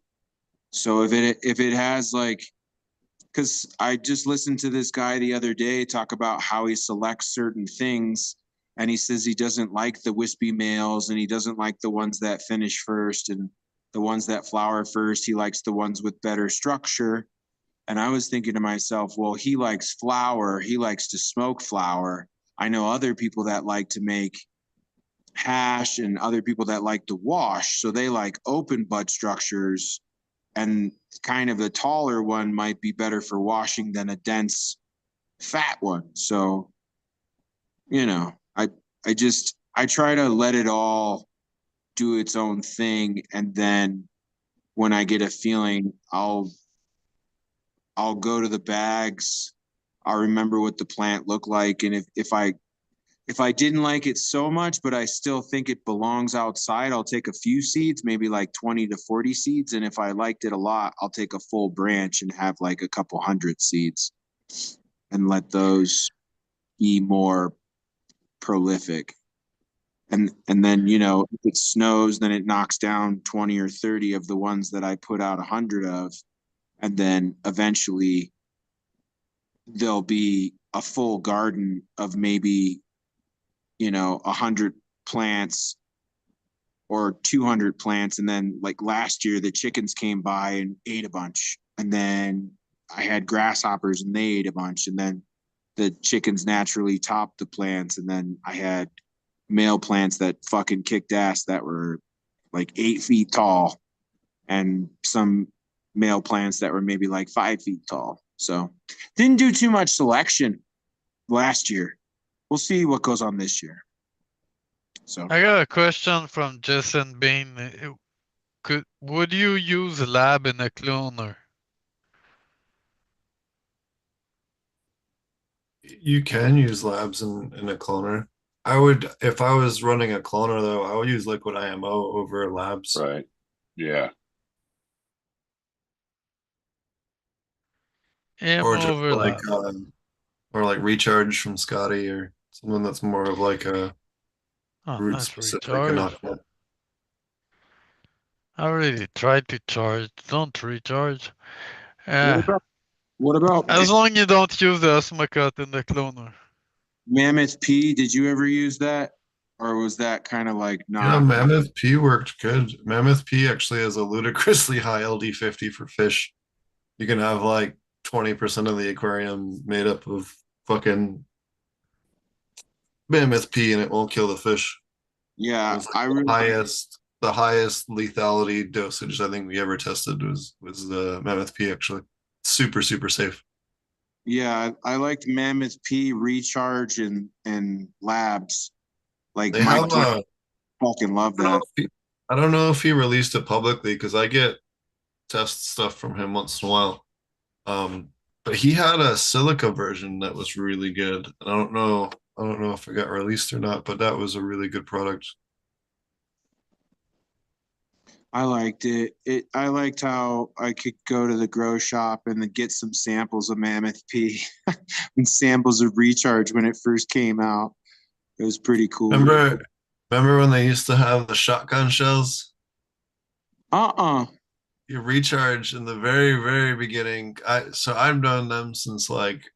So if it has like, because I just listened to this guy the other day talk about how he selects certain things, and he says he doesn't like the wispy males, and he doesn't like the ones that finish first, and the ones that flower first. He likes the ones with better structure. And I was thinking to myself, well, he likes flower. He likes to smoke flower. I know other people that like to make hash, and other people that like to wash. So they like open bud structures, and kind of the taller one might be better for washing than a dense fat one. So, you know, I try to let it all do its own thing, and then when I get a feeling, I'll go to the bags. I'll remember what the plant looked like, and if I didn't like it so much, but I still think it belongs outside, I'll take a few seeds, maybe like 20 to 40 seeds. And if I liked it a lot, I'll take a full branch and have like a couple hundred seeds and let those be more prolific. And then, you know, if it snows, then it knocks down 20 or 30 of the ones that I put out 100 of. And then eventually there'll be a full garden of maybe, you know, 100 plants or 200 plants. And then like last year, the chickens came by and ate a bunch. And then I had grasshoppers and they ate a bunch. And then the chickens naturally topped the plants. And then I had male plants that fucking kicked ass that were like 8 feet tall, and some male plants that were maybe like 5 feet tall. So didn't do too much selection last year. We'll see what goes on this year. So I got a question from Jason Bean. Would you use lab in a cloner? You can use labs in a cloner. I would, if I was running a cloner though, I would use liquid IMO over labs. Right. Yeah. Yeah, Or just over like lab. or like recharge from Scotty or something that's more of like a Oh, root nice specific recharge. inoculant. I really tried to charge. Don't recharge. What Yeah. about what about As long you don't use the Osmocut in the cloner. Mammoth P? Did you ever use that, or was that kind of like Yeah, not? Mammoth P worked good. Mammoth P actually has a ludicrously high LD50 for fish. You can have like 20% of the aquarium made up of fucking Mammoth P and it won't kill the fish. It Yeah, was like I really the highest lethality dosage I think we ever tested was the Mammoth P actually. Super, super safe. yeah I liked Mammoth P recharge and labs. Like They my have kids fucking love I don't know that. if I don't know if he released it publicly because I get test stuff from him once in a while. But he had a silica version that was really good. And I don't know if it got released or not, but that was a really good product. I liked it. I liked how I could go to the grow shop and then get some samples of Mammoth P and samples of recharge when it first came out. It was pretty cool. Remember when they used to have the shotgun shells? Uh-uh. You recharge in the very, very beginning. I've known them since like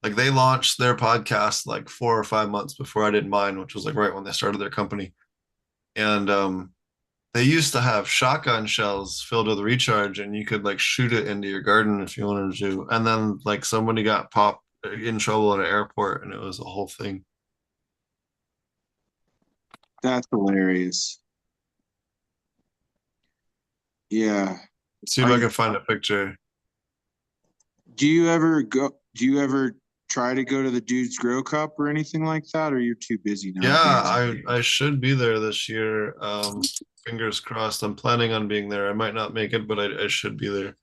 they launched their podcast like 4 or 5 months before I did mine, which was like right when they started their company. And they used to have shotgun shells filled with recharge and you could like shoot it into your garden if you wanted to. And then like somebody got popped in trouble at an airport and it was a whole thing. That's hilarious. Yeah. See if Are I you can find a picture. do you ever try to go to the Dude's Grow Cup or anything like that, or you're too busy Yeah, nowadays? I should be there this year. Fingers crossed. I'm planning on being there. I might not make it, but I should be there.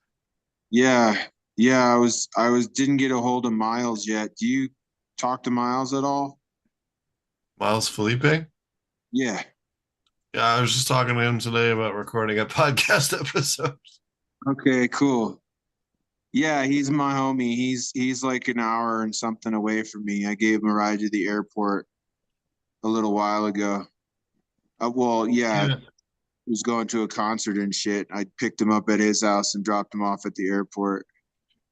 Yeah. Yeah, I was didn't get a hold of Miles yet. Do you talk to Miles at all? Miles Felipe? Yeah. Yeah, I was just talking to him today about recording a podcast episode. Okay, cool. Yeah, he's my homie. He's like an hour and something away from me. I gave him a ride to the airport a little while ago. Well, yeah, Yeah, he was going to a concert and shit. I picked him up at his house and dropped him off at the airport.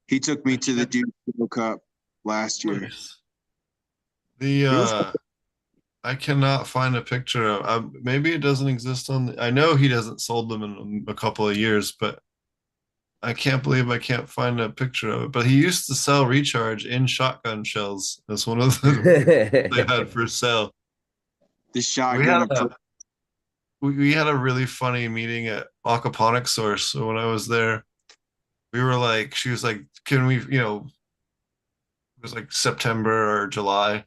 He took me I to the can't. Duke World Cup last year. Nice. The It was I cannot find a picture of. Maybe it doesn't exist on. I know he hasn't sold them in a couple of years, but I can't believe I can't find a picture of it. But he used to sell recharge in shotgun shells. That's one of the they had for sale. the We had shotgun a approach. we had a really funny meeting at Aquaponics Source. So when I was there, we were like, she was like, "Can we?" It was like September or July.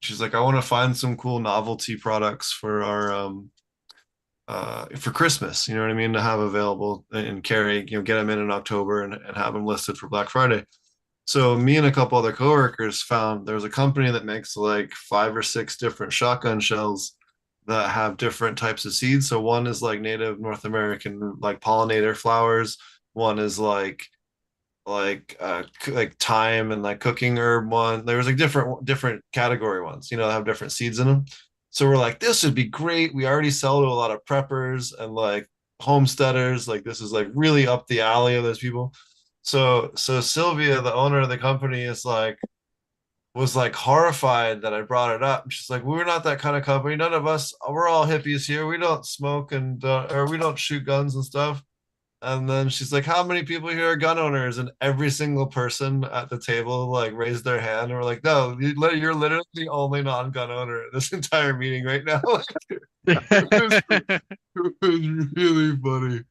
She's like, "I want to find some cool novelty products for our for Christmas. You know what I mean? To have available and carry. Get them in October and have them listed for Black Friday." So me and a couple other coworkers found there's a company that makes like 5 or 6 different shotgun shells that have different types of seeds. So one is like native North American like pollinator flowers. One is like thyme and like cooking herb one. There was like different category ones, have different seeds in them. So we're like, this would be great. We already sell to a lot of preppers and like homesteaders. Like this is like really up the alley of those people. So Sylvia, the owner of the company, was like horrified that I brought it up. She's like, we're not that kind of company. None of us, we're all hippies here. We don't smoke and or we don't shoot guns and stuff. And then she's like, how many people here are gun owners? And every single person at the table like raised their hand. And we're like, no, you're literally the only non-gun owner in this entire meeting right now. It was really funny.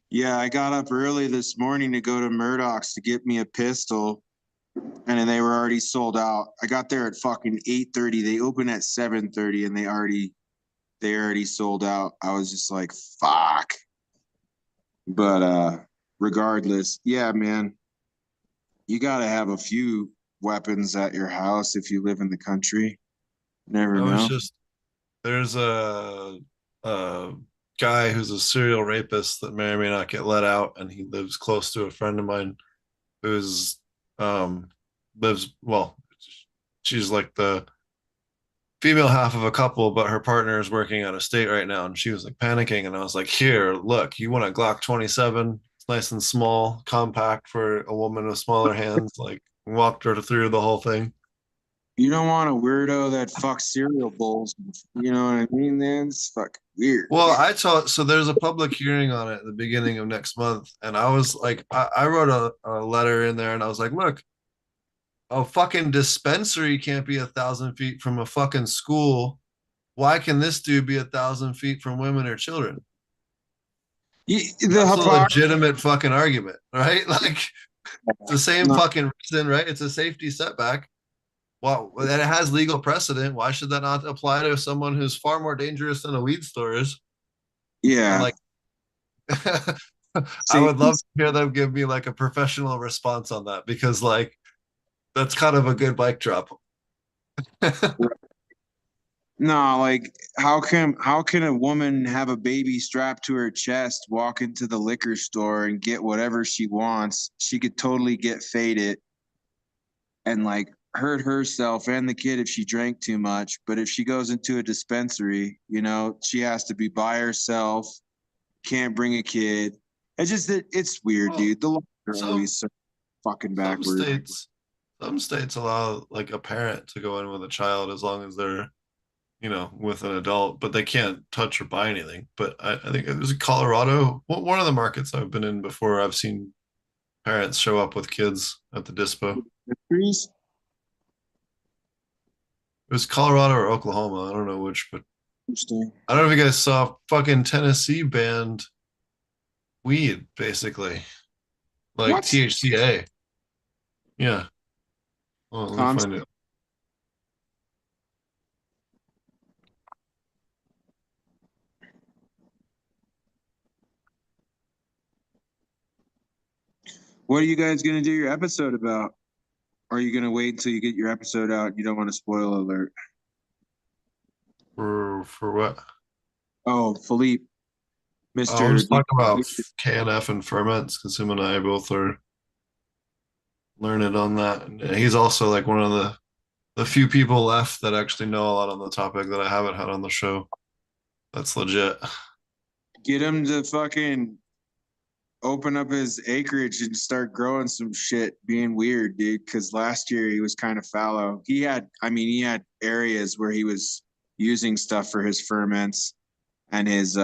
Yeah, I got up early this morning to go to Murdoch's to get me a pistol, and then they were already sold out. I got there at fucking 8:30. They open at 7:30, and they already sold out. I was just like, fuck. But regardless, yeah, man, you gotta have a few weapons at your house if you live in the country. Never I was know. just there's a guy who's a serial rapist that may or may not get let out, and he lives close to a friend of mine who's um lives well. She's like the female half of a couple, but her partner is working out of state right now, and she was like panicking. And I was like, "Here, look, you want a Glock 27? It's nice and small, compact for a woman with smaller hands." Like, walked her through the whole thing. You don't want a weirdo that fucks cereal bowls. You know what I mean? Then it's fucking weird. Well, I told so there's a public hearing on it at the beginning of next month, and I was like, I wrote a letter in there, and I was like, look, a fucking dispensary can't be 1,000 feet from a fucking school. Why can this dude be 1,000 feet from women or children? The That's a hypocrisy. legitimate fucking argument, right? Like, it's the same No, fucking reason, right? It's a safety setback. Well, and it has legal precedent. Why should that not apply to someone who's far more dangerous than a weed store is? And yeah. like, I See, would love to hear them give me like a professional response on that, because like that's kind of a good bike drop. no, like how can a woman have a baby strapped to her chest, walk into the liquor store and get whatever she wants? She could totally get faded and like hurt herself and the kid if she drank too much. But if she goes into a dispensary, she has to be by herself, can't bring a kid. It's weird, Well, dude. The laws are some always so fucking some backwards. states some states allow like a parent to go in with a child as long as they're, with an adult, but they can't touch or buy anything. But I think it was Colorado. One of the markets I've been in before, I've seen parents show up with kids at the dispo. Dispensaries? It was Colorado or Oklahoma. I don't know which, but Interesting. I don't know if you guys saw fucking Tennessee banned weed, basically. Like What? THCA. Yeah. Well, let me find it. What are you guys gonna do your episode about? Or are you gonna wait until you get your episode out? You don't want to spoil alert. For what? Oh, Philippe, Oh, I'm Mister. just talking about KNF and ferments, because him and I both are learning on that. And he's also like one of the few people left that actually know a lot on the topic that I haven't had on the show. That's legit. Get him to fucking open up his acreage and start growing some shit, being weird, dude. Because last year he was kind of fallow. He had areas where he was using stuff for his ferments and his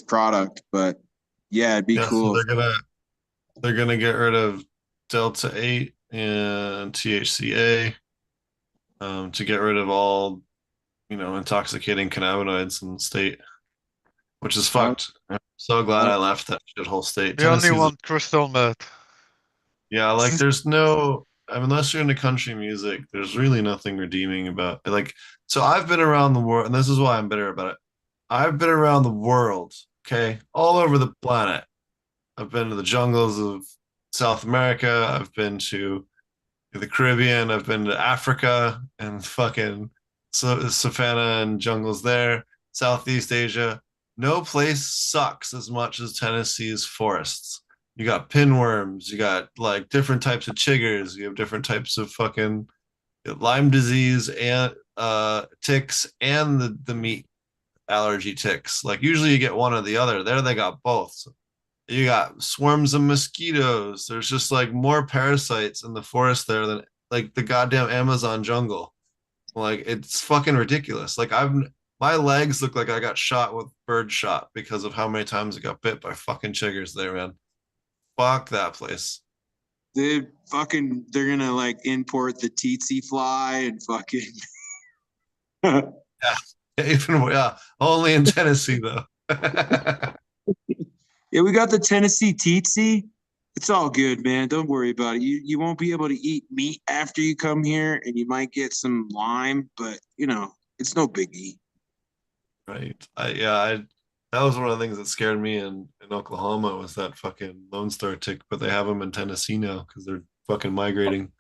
product. But yeah, it'd be Yeah, so cool. they're gonna get rid of Delta 8 and THCA, to get rit of all, intoxicating cannabinoids in the state, which is Oh, fucked. I'm so glad I left that shithole state. We only Tennessee's want crystal meth. Yeah, like there's no, I mean, unless you're into country music, there's really nothing redeeming about it. Like, so I've been around the world, and this is why I'm bitter about it. I've been around the world, okay, all over the planet. I've been to the jungles of South America. I've been to the Caribbean. I've been to Africa and fucking savannah and jungles there. Southeast Asia. No place sucks as much as Tennessee's forests. You got pinworms. You got like different types of chiggers. You have different types of fucking Lyme disease and ticks and the meat allergy ticks. Like usually you get one or the other. There they got both. So you got swarms of mosquitoes. There's just like more parasites in the forest there than like the goddamn Amazon jungle. Like it's fucking ridiculous. Like my legs look like I got shot with bird shot because of how many times I got bit by fucking chiggers there, man. Fuck that place. they're gonna like import the tsetse fly and fucking Yeah, only in Tennessee though. Yeah, we got the Tennessee tsetse. It's all good, man. Don't worry about it. You won't be able to eat meat after you come here, and you might get some lime, but it's no biggie. Right. I that was one of the things that scared me in Oklahoma was that fucking Lone Star tick, but they have them in Tennessee now because they're fucking migrating.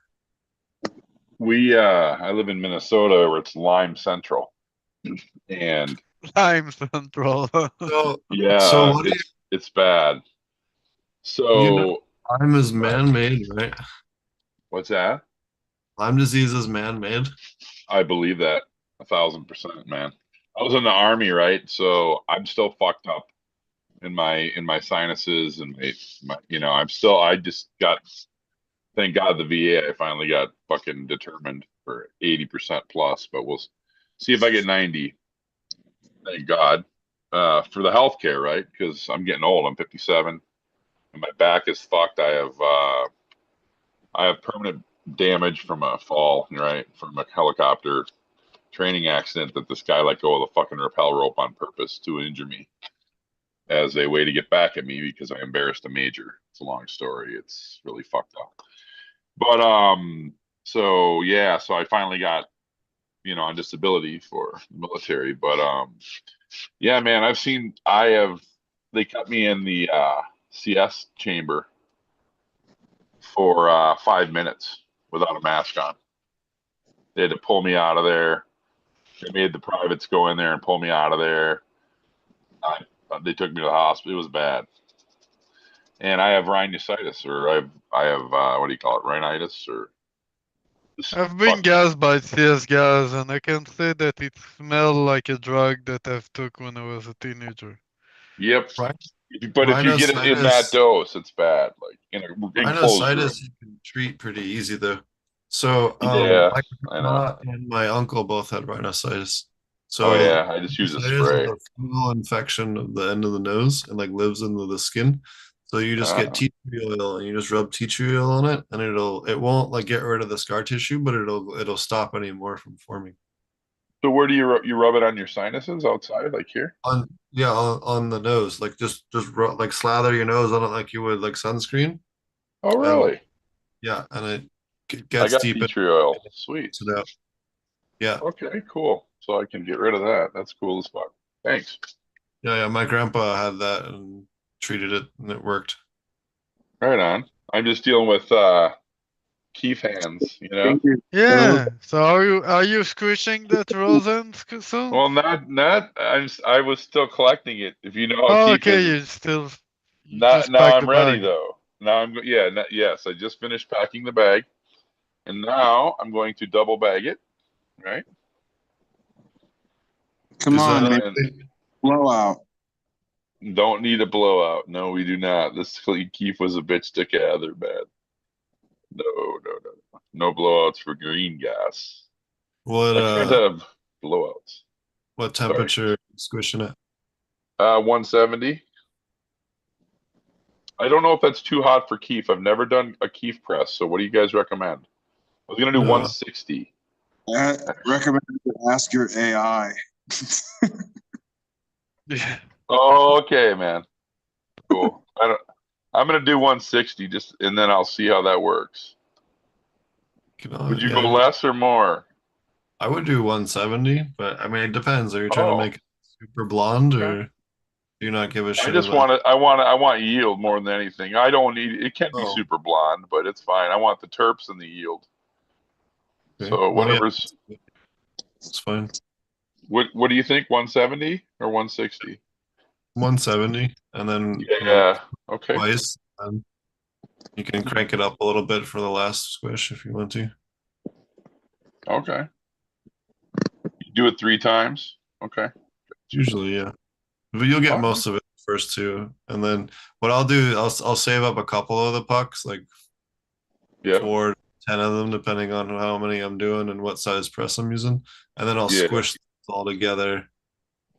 I live in Minnesota where it's Lime Central. And Lime Central. So yeah, what do it's bad. you know? So Time is man-made, right? what's that? Lyme disease is man-made. I believe that 1,000%, man. I was in the army, right? So I'm still fucked up in my sinuses and I just got, thank God the VA, I finally got fucking determined for 80% plus, but we'll see if I get 90. Thank God. For the healthcare, right? Because I'm getting old. I'm 57 and my back is fucked. I have permanent damage from a fall, right? From a helicopter training accident that this guy let go of the fucking rappel rope on purpose to injure me as a way to get back at me because I embarrassed a major. It's a long story. It's really fucked up. But so yeah, so I finally got, on disability for the military. But yeah, man, they cut me in the CS chamber for 5 minutes without a mask on. They had to pull me out of there. They made the privates go in there and pull me out of there. They took me to the hospital. It was bad. And I have rhinosinusitis, or I have what do you call it, rhinitis, or I've been gassed by CS gas, and I can say that it smelled like a drug that I've took when I was a teenager. Yep. Right. But if you get it in that Rhinosinusitis, dose, it's bad. Like in an enclosed room. rhinosinusitis you can treat pretty easy though. So Yeah, my I know. grandma and my uncle both had rhinosinusitis. Oh So yeah, I just use a rhinosinusitis is spray. a fungal infection of the end of the nose and like lives into the skin. So you just get Uh, tea tree oil and you just rub tea tree oil on it, and it won't like get rid of the scar tissue, but it'll stop any more from forming. so where do you rub it on your sinuses outside, like here? On the nose, like like slather your nose on it like you would like sunscreen, Oh and really? yeah, and it I gets got deep tea in tree oil. Sweet. it out. Yeah, Okay, cool. So I can get rid of that. That's cool as fuck. Thanks. yeah. My grandpa had that and treated it, and it worked. Right on. I'm just dealing with Keith hands, Yeah. So are you squishing that Rosen soon? Well, not. I was still collecting it. If you know how Oh, Keith okay. is. You Not just now. packed the I'm ready bag. though. Now yeah. Yes, I just finished packing the bag, and now I'm going to double bag it. Right. Come Is on, that man. And Blowout. don't need a blowout. No, we do not. This Keith was a bitch to gather, bad. No, no, no, no. No blowouts for green gas. what I can't have blowouts. what Sorry. temperature squishing it? 170. I don't know if that's too hot for Keith. I've never done a Keith press, so what do you guys recommend? I was gonna do No, 160. I recommend you ask your AI. Yeah. Oh, okay, man. Cool. I'm gonna do 160 just, and then I'll see how that works. Would you go yeah, less or more? I would do 170, but I mean it depends. Are you trying to Oh, make it super blonde, okay. or do you not give a I shit just about? want to. I want yield more than anything. I don't need. It can be Oh, super blonde, but it's fine. I want the terps and the yield. okay. So Well, yeah, whatever's. it's fine. What do you think? 170 or 160? 170, and then Yeah. Okay. twice, and you can crank it up a little bit for the last squish if you want to. Okay. You do it 3 times. Okay. Usually, yeah. But you'll get All right. most of it first two, and then what I'll do, I'll save up a couple of the pucks, like Yeah. 4 to 10 of them, depending on how many I'm doing and what size press I'm using, and then I'll Yeah. squish all together,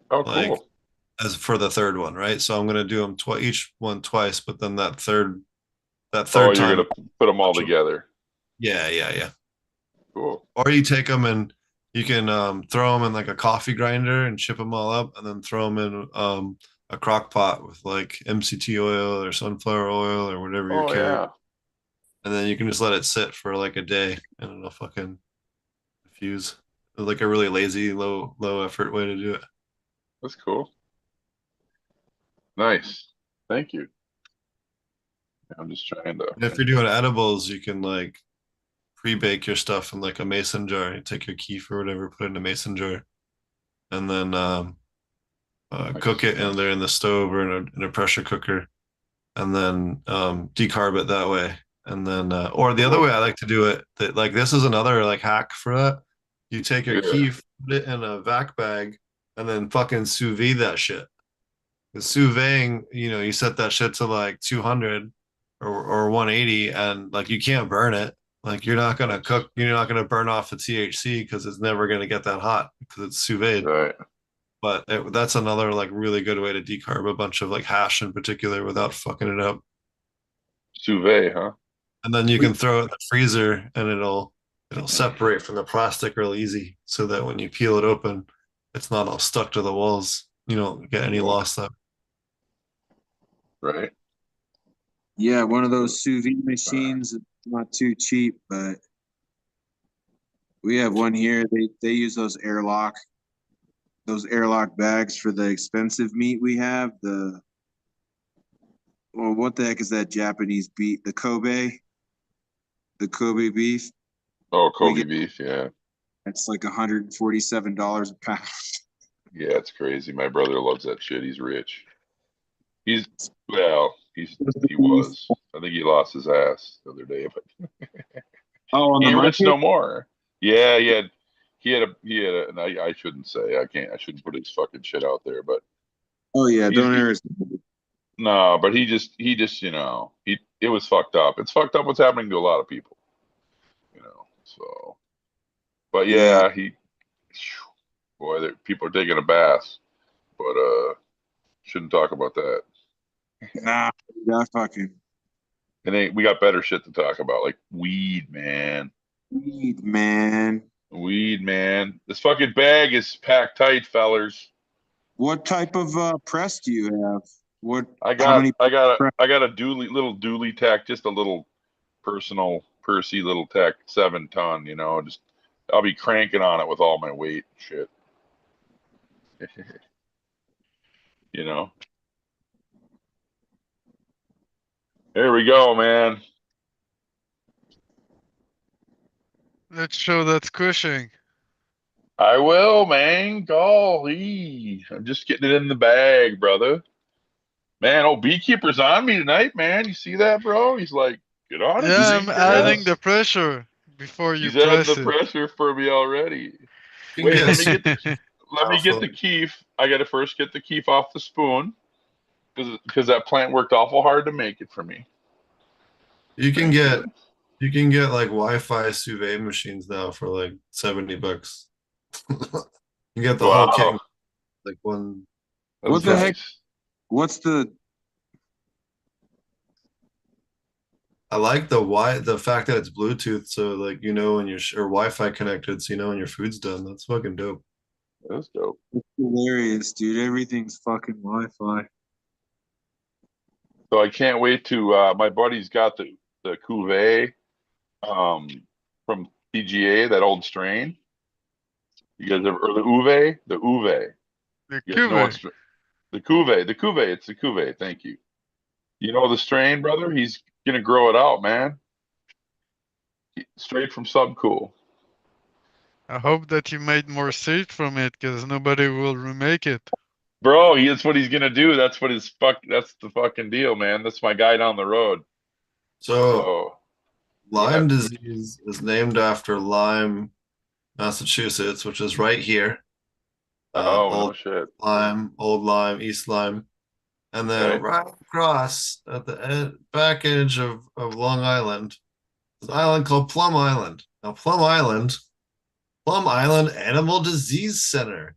Oh, like cool. as for the third one, right? So I'm gonna do them each one twice, but then that Oh, third you're time, gonna put them all together. yeah. Cool. Or you take them and you can throw them in like a coffee grinder and chip them all up, and then throw them in a crock pot with like MCT oil or sunflower oil or whatever you're Oh carrying, yeah. and then you can just let it sit for like a day, and it'll fucking fuse. It's like a really lazy, low effort way to do it. That's cool. Nice. Thank you. I'm just trying to. And if you're doing edibles, you can like pre-bake your stuff in like a mason jar. You take your keef or whatever, put it in a mason jar, and then cook Nice. it in there in the stove or in a pressure cooker, and then decarb it that way. and then or the other way I like to do it. That like this is another like hack for that. You take your Yeah. keef, put it in a vac bag, and then fucking sous vide that shit. The sous videing, you set that shit to like 200 or 180, and like you can't burn it. Like you're not gonna cook, you're not gonna burn off the THC because it's never gonna get that hot because it's sous vide. Right. But that's another like really good way to decarb a bunch of like hash in particular without fucking it up. Sous vide, huh? And then you can throw it in the freezer and it'll separate from the plastic real easy so that when you peel it open, it's not all stuck to the walls. You don't get any loss that. Right. Yeah, one of those sous vide machines. Not too cheap, but we have one here. They use those airlock bags for the expensive meat we have. Well, what the heck is that Japanese beef? The Kobe beef. Oh, We Kobe get beef. Yeah. it's like $147 a pound. Yeah, it's crazy. My brother loves that shit. He's rich. He was. I think he lost his ass the other day, but Oh, on he the ain't rich market? no more. Yeah, and I shouldn't say, I shouldn't put his fucking shit out there, but Oh yeah, he's, don't he, ever. no, but he just, it was fucked up. It's fucked up what's happening to a lot of people, so, but Yeah, yeah, boy, people are taking a bath, but, shouldn't talk about that. nah, that fucking We got better shit to talk about, like weed, man. weed, man. Weed, man. This fucking bag is packed tight, fellers. What type of press do you have? What? I How got many? I got a Press? I got a little dually tech, just a little personal Percy little tech, 7 ton, just I'll be cranking on it with all my weight shit. you know. There we go, man. Let's show that squishing. I will, man. Golly. I'm just getting it in the bag, brother. Man, old beekeeper's on me tonight, man. You see that, bro? He's like, get on it, Yeah, I'm Steve adding Press. the pressure before you He's adding the press it. pressure for me already. You can Wait, get let me get the keef. I gotta first get the keef off the spoon because that plant worked awful hard to make it for me. you can Thank get you. you can get like Wi-Fi sous vide machines now for like $70. You get the whole kit, Wow, like one. that's What the heck? nice. What's the? I like the fact that it's Bluetooth, so like when your or Wi-Fi connected, so when your food's done. That's fucking dope. That's dope. It's hilarious, dude. Everything's fucking Wi-Fi. So I can't wait to. My buddy's got the cuvee from PGA, that old strain. You guys ever or the uve? The uve. The You guys know cuvee. what's the cuvee? The cuvee. It's the cuvee. Thank you. You know the strain, brother? He's gonna grow it out, man. Straight from Subcool. I hope that you made more seed from it, because nobody will remake it. Bro, that's what he's gonna do. That's the fucking deal, man. That's my guy down the road. So So yeah. Lyme disease is named after Lyme, Massachusetts, which is right here. Oh, no Old shit. Lyme, Old Lyme, East Lyme, and then Okay. right across at the back edge of Long Island, there's an island called Plum Island. Now, Plum Island Animal Disease Center.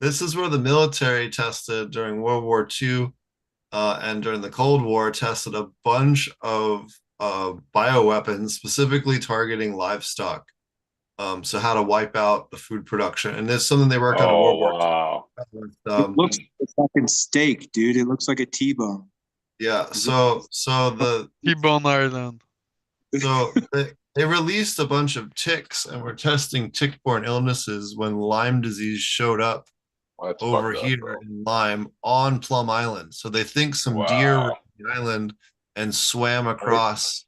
This is where the military tested during World War II and during the Cold War, tested a bunch of bioweapons specifically targeting livestock. So how to wipe out the food production. And there's something they worked on in Oh World War wow. II. It looks like a fucking steak, dude. It looks like a T-bone. Yeah, so T-Bone Island. they released a bunch of ticks and were testing tick-borne illnesses when Lyme disease showed up That's over fucked up, here bro. in Lyme on Plum Island. So they think some deer were Wow. on the island and swam across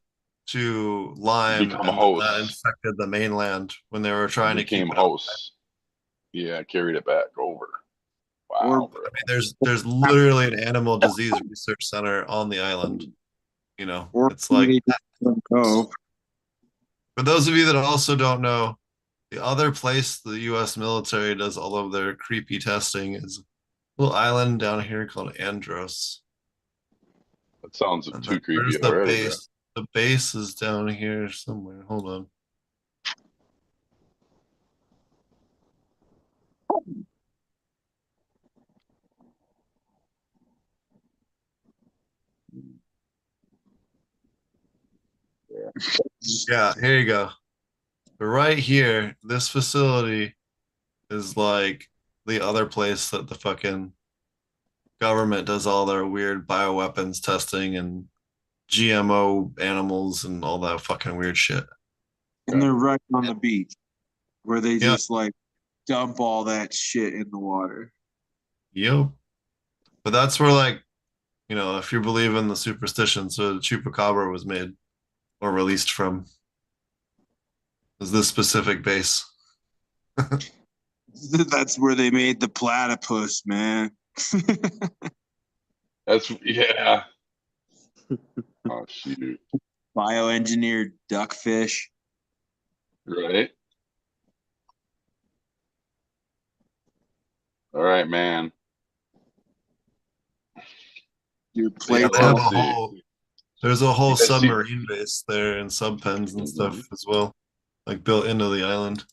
to Lyme, Become and then that hosts. infected the mainland when they were trying to keep Became it up. hosts. Yeah, carried it back over. Or Wow, bro. I mean, there's literally an animal disease research center on the island. You know, Or it's like, they just don't go. for those of you that also don't know, the other place the US military does all of their creepy testing is a little island down here called Andros. That sounds And then too creepy where's the already, bro. base? The base is down here somewhere. Hold on. Yeah, here you go. Right here, this facility is like the other place that the fucking government does all their weird bioweapons testing and GMO animals and all that fucking weird shit. And they're right on the beach where they Yeah. just like dump all that shit in the water. Yep. But that's where, like, you know, if you believe in the superstition, so the chupacabra was made or released from is this specific base. That's where they made the platypus, man. That's yeah. Oh shoot. Bioengineered duckfish. Right. All right, man. Your But yeah, plate. they have a Let's see. whole there's a whole You guys see? submarine base there and subpens and stuff Mhm. as well, like built into the island.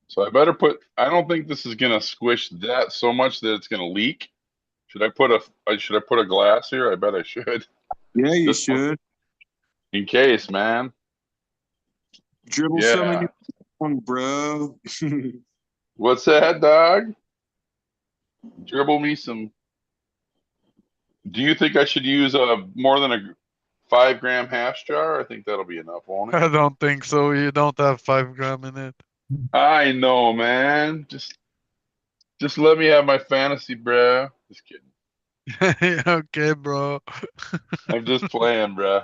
So I better put. I don't think this is gonna squish that so much that it's gonna leak. Should I put a glass here? I bet I should. Yeah, you Just should. in case, man. Dribble some in Yeah. your tongue, bro. What's that, dog? Dribble me some. Do you think I should use a more than a 5 gram hash jar? I think that'll be enough, won't it? I don't think so. You don't have 5 gram in it. I know, man. Just let me have my fantasy, bro. Just kidding. Okay, bro. I'm just playing, bro.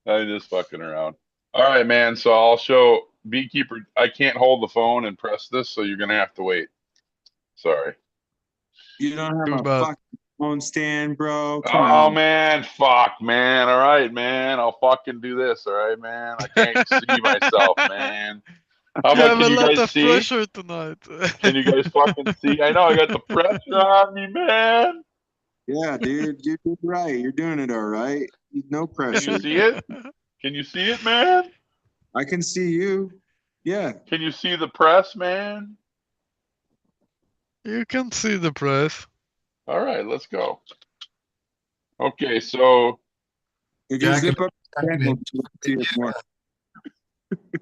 I'm just fucking around. All right, man. So I'll show Beekeeper. I can't hold the phone and press this, so you're gonna have to wait. Sorry. You don't have Too a bad. fucking phone stand, bro. Come Oh on. man, fuck, man. All right, man. I'll fucking do this. All right, man. I can't see myself, man. How You about have can a you lot guys of see? pressure tonight. Can you guys fucking see? I know I got the pressure on me, man. Yeah, dude, you're doing right. You're doing it all right. No Can you pressure. see it? Can you see it, man? I can see you. Yeah. Can you see the press, man? You can see the press. All right, let's go. Okay, so You can Jack zip up the and handle to see it more.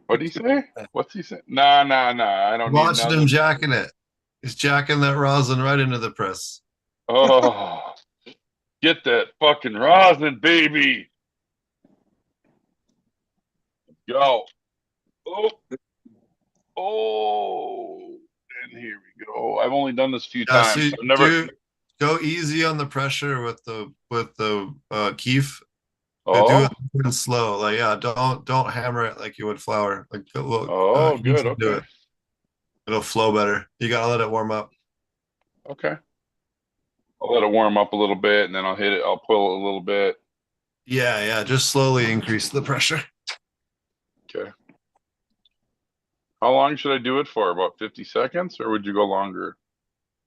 what'd he say? What's he say? Nah, nah, nah. I don't need watching him nothing. jacking it. He's jacking that rosin right into the press. Oh, get that fucking rosin, baby. Go. Oh, oh, and here we go. I've only done this a few Yeah, times. so I've never. do go easy on the pressure with the keef. Do Oh, it nice and slow. Like, yeah, don't hammer it like you would flour. Like, look, oh, good. easy do Okay, it. It'll flow better. You gotta let it warm up. okay. I'll let it warm up a little bit, and then I'll hit it. I'll pull it a little bit. Yeah, just slowly increase the pressure. Okay. How long should I do it for? About 50 seconds, or would you go longer?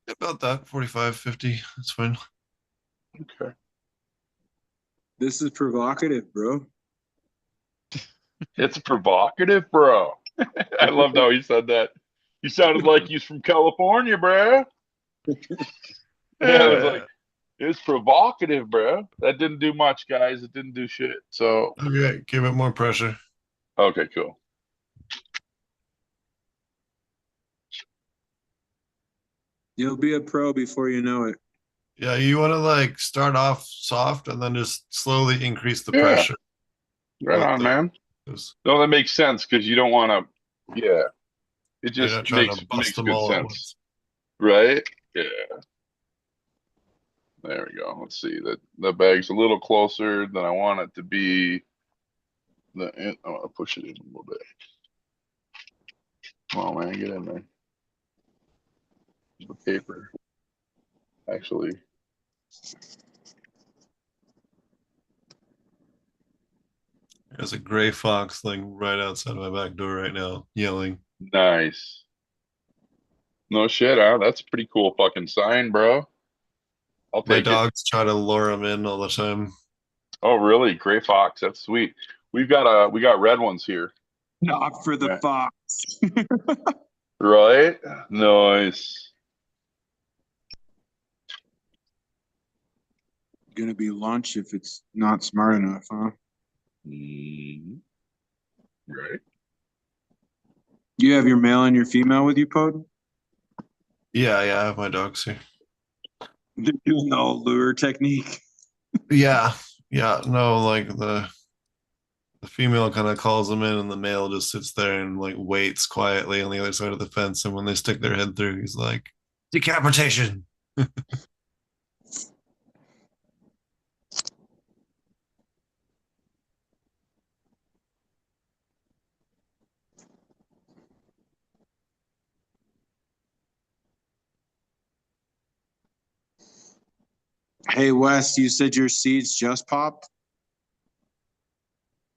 About that, 45, 50. That's fine. Okay. This is provocative, bro. It's provocative, bro. I loved how he said that. He sounded like he's from California, bro. Yeah, I was like, it's provocative, bro. That didn't do much, guys. It didn't do shit. So, Okay, give it more pressure. okay, cool. You'll be a pro before you know it. Yeah, you want to like start off soft and then just slowly increase the Yeah, pressure. right with on, man. those. No, that makes sense because you don't want to. Yeah, it You're just not trying to bust makes them good all at sense, once. right? Yeah. There we go. Let's see that the bag's a little closer than I want it to be. I want to push it in a little bit. Come on, man, get in there. The paper, actually. There's a gray fox like right outside my back door right now, yelling. Nice. No shit, huh? That's a pretty cool fucking sign, bro. I'll My take it. dogs try to lure him in all the time. Oh, really? Gray fox. That's sweet. We got red ones here. Not for the Yeah. fox. Right? Nice. Gonna be lunch if it's not smart enough, huh? Mhm. Right. You have your male and your female with you, Poden? Yeah, I have my dogs here. They're doing the old lure technique. Yeah, yeah. No, like the female kind of calls them in, and the male just sits there and like waits quietly on the other side of the fence. And when they stick their head through, he's like, "Decapitation." Hey, Wes, you said your seeds just popped?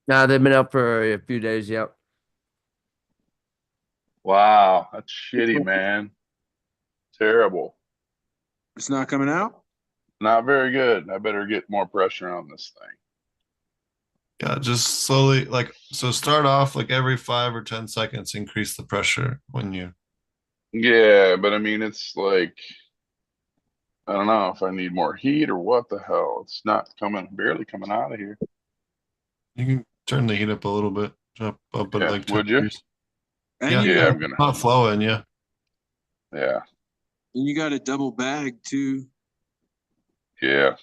Now they've been out for a few days. Yep. Wow, that's shitty, man. Terrible. It's not coming out? Not very good. I better get more pressure on this thing. Yeah, just slowly, like, so start off like every 5 or 10 seconds, increase the pressure when you. Yeah, but I mean, it's like, I don't know if I need more heat or what the hell. It's not coming, barely coming out of here. You can turn the heat up a little bit, up at Yeah, like 10 would you? degrees. And Yeah, you Yeah, got I'm gonna. not flowing. Yeah, Yeah, and you got a double bag too. yeah,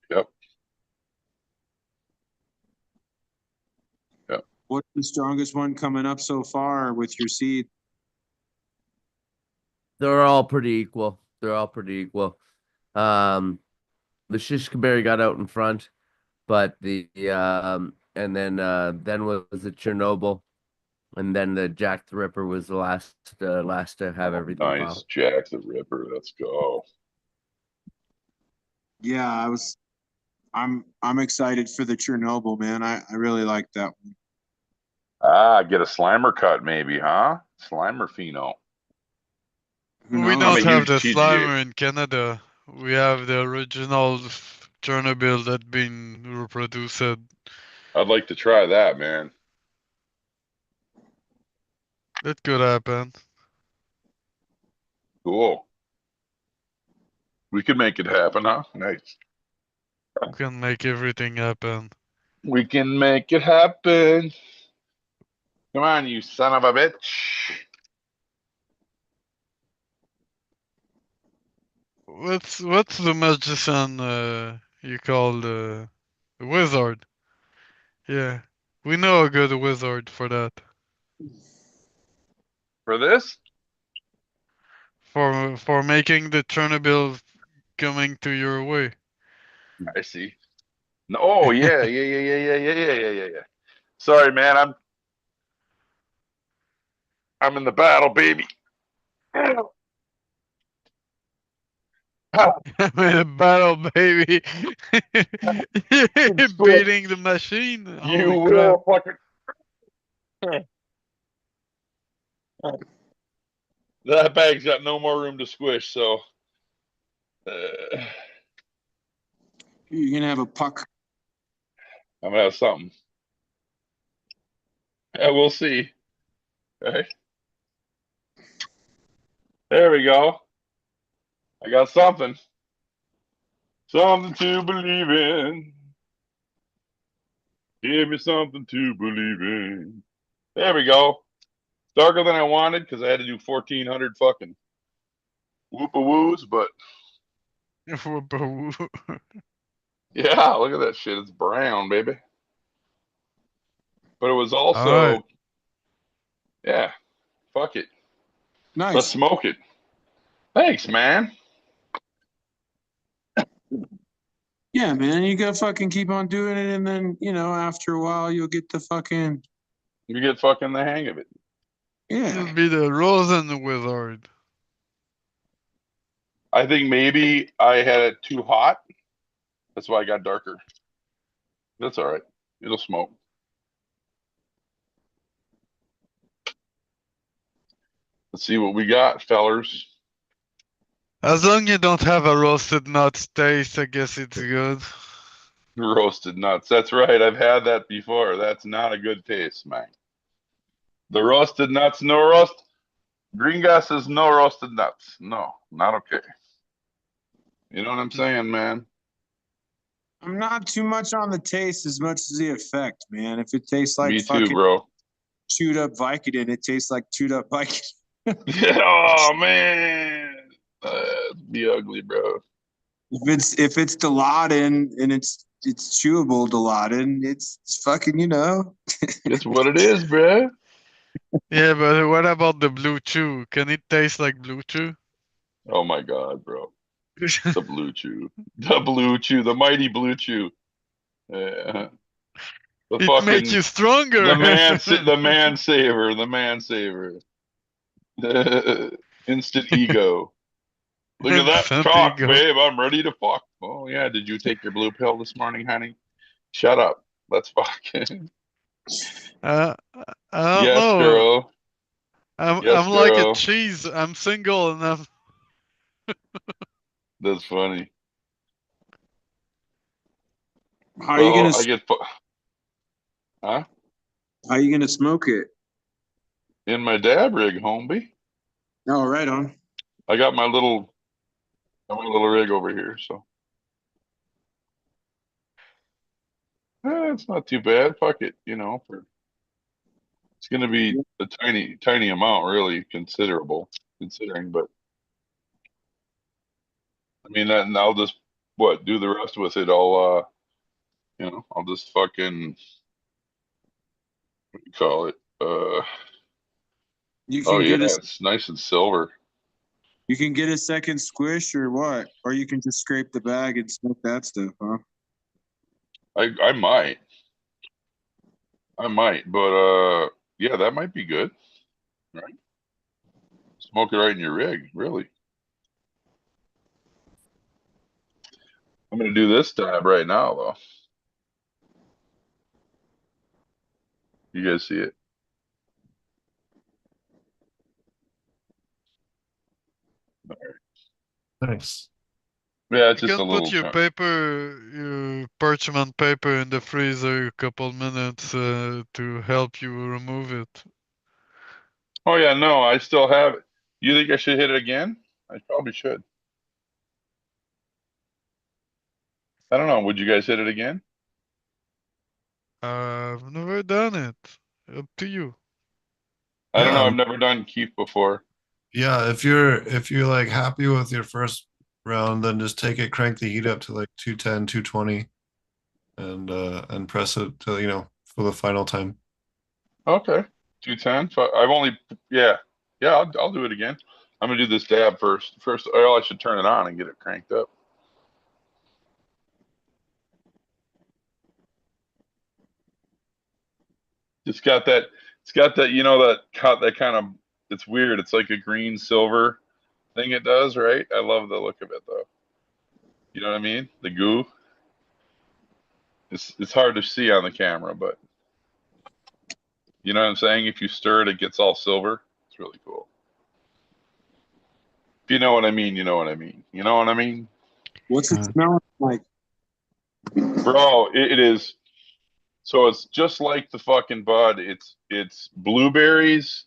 yep, yep. What's the strongest one coming up so far with your seed? They're all pretty equal. They're all pretty equal. Um, the Shishkaberry got out in front, but and then was the Chernobyl, and then the Jack the Ripper was the last to have Oh, everything nice, pop. Jack the Ripper. Let's go. Yeah, I'm excited for the Chernobyl, man. I really like that one. Ah, get a Slimer cut maybe, huh? Slimer Pheno. Who We I'm a don't knows? have huge the TGA. Slimer in Canada. We have the original Chernobyl that been reproduced. I'd like to try that, man. That could happen. Cool. We could make it happen, huh? Nice. We can make everything happen. We can make it happen. Come on, you son of a bitch. What's the magician you call the wizard? Yeah, we know a good wizard for that. For this? For making the Chernobyl coming to your way. I see. No, oh yeah, yeah. Sorry, man. I'm in the battle, baby. I'm in a battle, baby. Beating the machine. You Holy crap. will fucking. That bag's got no more room to squish, so. You're gonna have a puck. I'm gonna have something. Yeah, we'll see. Okay. There we go. I got something. Something to believe in. Give me something to believe in. There we go. Darker than I wanted because I had to do 1,400 fucking whoop-a-woos, but yeah, look at that shit. It's brown, baby. But it was All right. also, yeah, fuck it. Let's Nice. smoke it. Thanks, man. Yeah, man. You gotta fucking keep on doing it, and then after a while, you'll get the fucking You get fucking the hang of it. You'll yeah. be the Rosen wizard. I think maybe I had it too hot. That's why I got darker. That's all right. It'll smoke. Let's see what we got, fellers. As long you don't have a roasted nuts taste, I guess it's good. Roasted nuts. That's right. I've had that before. That's not a good taste, man. The roasted nuts, no roast. Green Gas says no roasted nuts. No, not okay. You know what I'm saying, man? I'm not too much on the taste as much as the effect, man. If it tastes like Me too, fucking bro. chewed up Vicodin, it tastes like chewed up Vicodin. Oh man, be ugly, bro. If it's Dilaudid and it's chewable Dilaudid, it's fucking, you know. It's what it is, bro. Yeah, but what about the blue chew? Can it taste like blue chew? Oh my god, bro. The blue chew, the blue chew, the mighty blue chew. Yeah. The It makes fucking you stronger. the man saver, the man saver. Instant ego. Look at that Instant cock, ego. babe. I'm ready to fuck. Oh yeah, did you take your blue pill this morning, honey? Shut up. Let's fuck. Uh, I don't Yes, know. girl. Yes, I'm like a girl. cheese. I'm single and I'm That's funny. How are you Well, gonna huh? how you gonna smoke it? In my dab rig, homie. Oh, right on. I got my little rig over here, so it's not too bad. Fuck it, it's gonna be a tiny amount, really considering, but I mean that, and I'll just do the rest with it. I'll just fucking what do you call it? You Oh can yeah, get a it's nice and silver. you can get a second squish or what? Or you can just scrape the bag and smoke that stuff, huh? I might, but yeah, that might be good, right? Smoke it right in your rig, really. I'm gonna do this dab right now, though. You guys see it? Nice. Yeah, it's you just a can put little your chunk. your parchment paper in the freezer a couple minutes to help you remove it. Oh yeah, no, I still have it. You think I should hit it again? I probably should. I don't know. Would you guys hit it again? I've never done it. Up to you. I don't know. Yeah, I've never done Keith before. yeah. If you're like happy with your first round, then just take it, crank the heat up to like 210, 220, and press it to, for the final time. Okay, 210. I've only, yeah, yeah. I'll do it again. I'm gonna do this dab first. First, well, I should turn it on and get it cranked up. It's got that. It's got that. That kind of. It's weird. It's like a green silver thing. It does, right? I love the look of it, though. You know what I mean? The goo. It's hard to see on the camera, but you know what I'm saying? If you stir it, it gets all silver. It's really cool. If you know what I mean, you know what I mean. You know what I mean? What's it smelling like? Bro, it is. So it's just like the fucking bud. It's blueberries.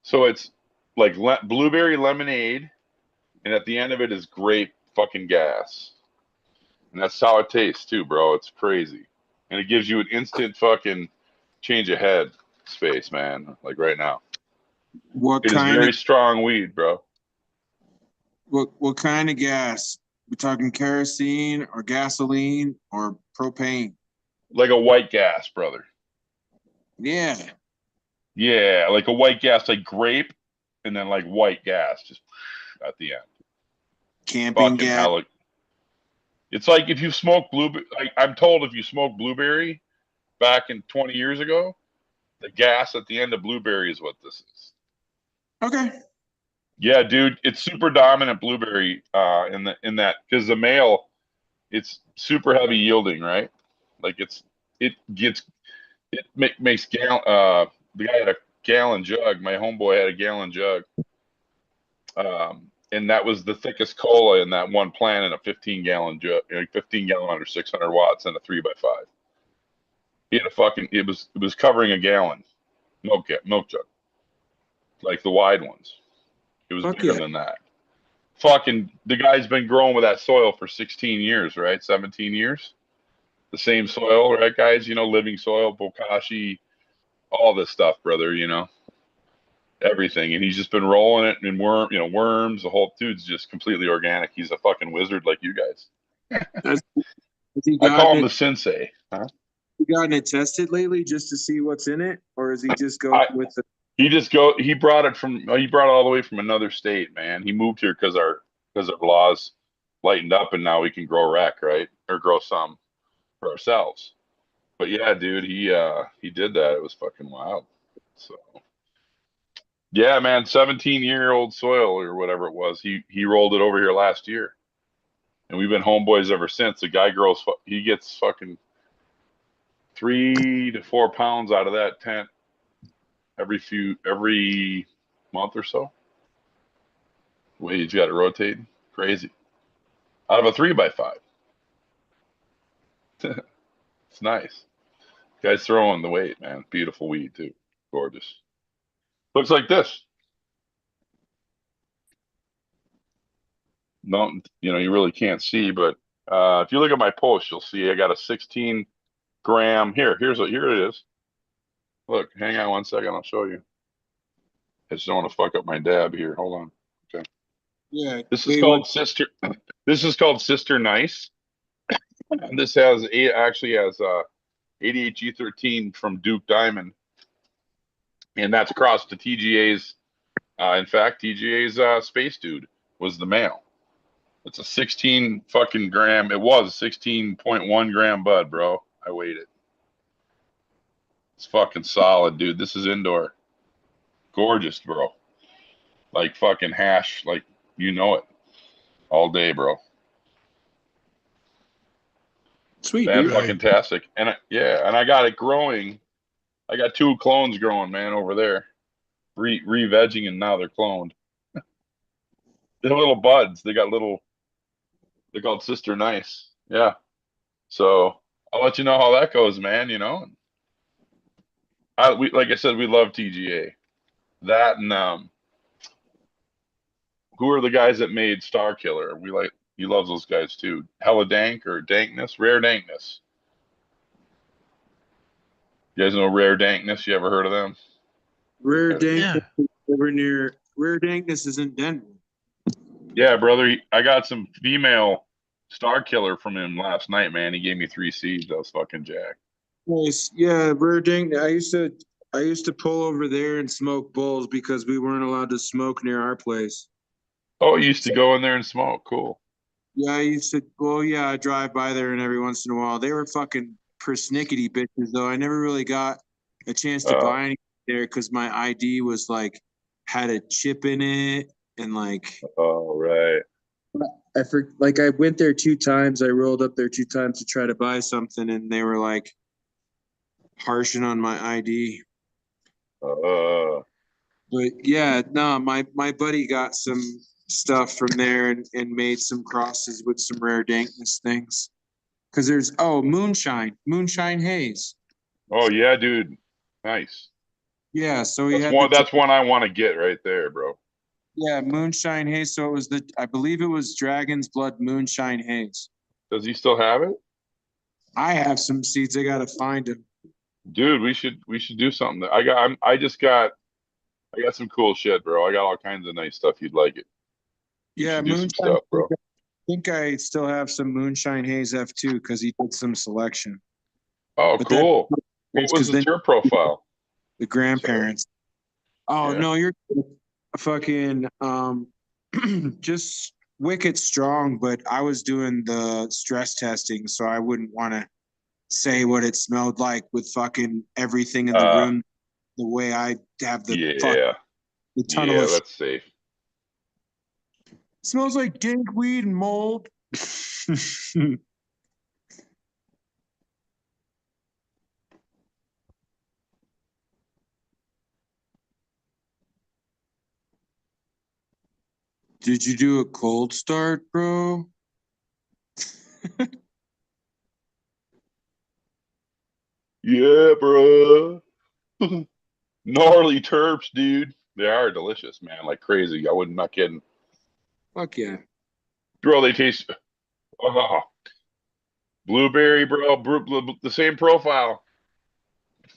So it's like blueberry lemonade, and at the end of it is grape fucking gas. And that's how it tastes too, bro. It's crazy. And it gives you an instant fucking change of head space, man. Like right now. What It is kind of very strong weed, bro. what kind of gas? We talking kerosene or gasoline or propane? Like a white gas, brother. Yeah. Yeah, like a white gas, like grape, and then like white gas just at the end. Camping Fucking gas. hell. It's like if you smoke blueberry, I'm told if you smoke blueberry back in 20 years ago, the gas at the end of blueberry is what this is. Okay. Yeah, dude, it's super dominant blueberry in that because the male, it's super heavy yielding, right? Like makes the guy had a gallon jug. My homeboy had a gallon jug. And that was the thickest cola in that one plant in a 15-gallon jug, 15-gallon under 600 watts and a 3x5. He had a fucking, it was covering a gallon milk jug, like the wide ones. It was Fuck bigger yeah. than that. Fucking, the guy's been growing with that soil for 16 years, right? 17 years. The same soil, right, guys? Living soil, bokashi, all this stuff, brother, everything. And he's just been rolling it and worms. The whole dude's just completely organic. He's a fucking wizard like you guys. Has he I call gotten him it, the sensei. Huh? gotten it tested lately just to see what's in it, or is he just going with the? He brought it all the way from another state, man. He moved here because our laws lightened up and now we can grow rec, right? Or grow some for ourselves. But yeah, dude, he did that. It was fucking wild. So yeah, man, 17-year-old soil or whatever it was. He rolled it over here last year. And we've been homeboys ever since. The guy he gets fucking 3 to 4 pounds out of that tent every month or so. The way he's got it rotating, crazy. Out of a 3x5. It's nice. Guy's throwing the weight, man. Beautiful weed too. Gorgeous. Looks like this. No, you really can't see, but if you look at my post, you'll see I got a 16 gram. Here it is. Look, hang on 1 second. I'll show you. I just don't want to fuck up my dab here. Hold on. Okay. Yeah. This is called Sister. This is called Sister Nice. This actually has 88G13 from Duke Diamond, and that's across to TGA's. In fact, TGA's Space Dude was the male. It's a 16 fucking gram. It was 16.1 gram bud, bro. I weighed it. It's fucking solid, dude. This is indoor. Gorgeous, bro. Like fucking hash, like it. All day, bro. Sweet, dude. Fucking tastic. And I got it growing. I got 2 clones growing, man, over there. Re-vegging, and now they're cloned. They're little buds. They're called Sister Nice. Yeah. So I'll let you know how that goes, man. Like I said, we love TGA. That and who are the guys that made Star Killer? He loves those guys too. Hella Dank or Dankness, Rare Dankness. You guys know Rare Dankness? You ever heard of them? Rare Yeah. Dankness over near Rare Dankness is in Denver. Yeah, brother. I got some female Star Killer from him last night, man. He gave me 3 seeds. I was fucking jacked. Nice. Yeah, Rare Dankness. I used to pull over there and smoke bowls because we weren't allowed to smoke near our place. Oh, you used to go in there and smoke. Cool. Yeah, I drive by there and every once in a while. They were fucking persnickety bitches though. I never really got a chance to buy anything there because my ID was had a chip in it and Oh, right. I went there 2 times. I rolled up there 2 times to try to buy something and they were harshing on my ID. But yeah, no, my buddy got some stuff from there and made some crosses with some Rare Dankness things. Cause there's moonshine haze. Oh yeah, dude. Nice. Yeah, so That's one I want to get right there, bro. Yeah, moonshine haze. So it was I believe it was Dragon's Blood moonshine haze. Does he still have it? I have some seeds. I gotta find them. Dude, we should do something. I got some cool shit, bro. I got all kinds of nice stuff. You'd like it. Yeah, do some stuff, bro. I think I still have some moonshine haze F2 because he did some selection. Oh, But cool. What was your profile? The grandparents. Oh Yeah. no, you're fucking just wicked strong, but I was doing the stress testing, so I wouldn't want to say what it smelled like with fucking everything in the room the way I have the the tunnel of that's safe. smells like dank weed and mold. Did you do a cold start, bro? Yeah, bro. Gnarly terps, dude. They are delicious, man. Like crazy. I wouldn't, not kidding. Fuck yeah. Bro, they taste oh, blueberry, bro. The same profile.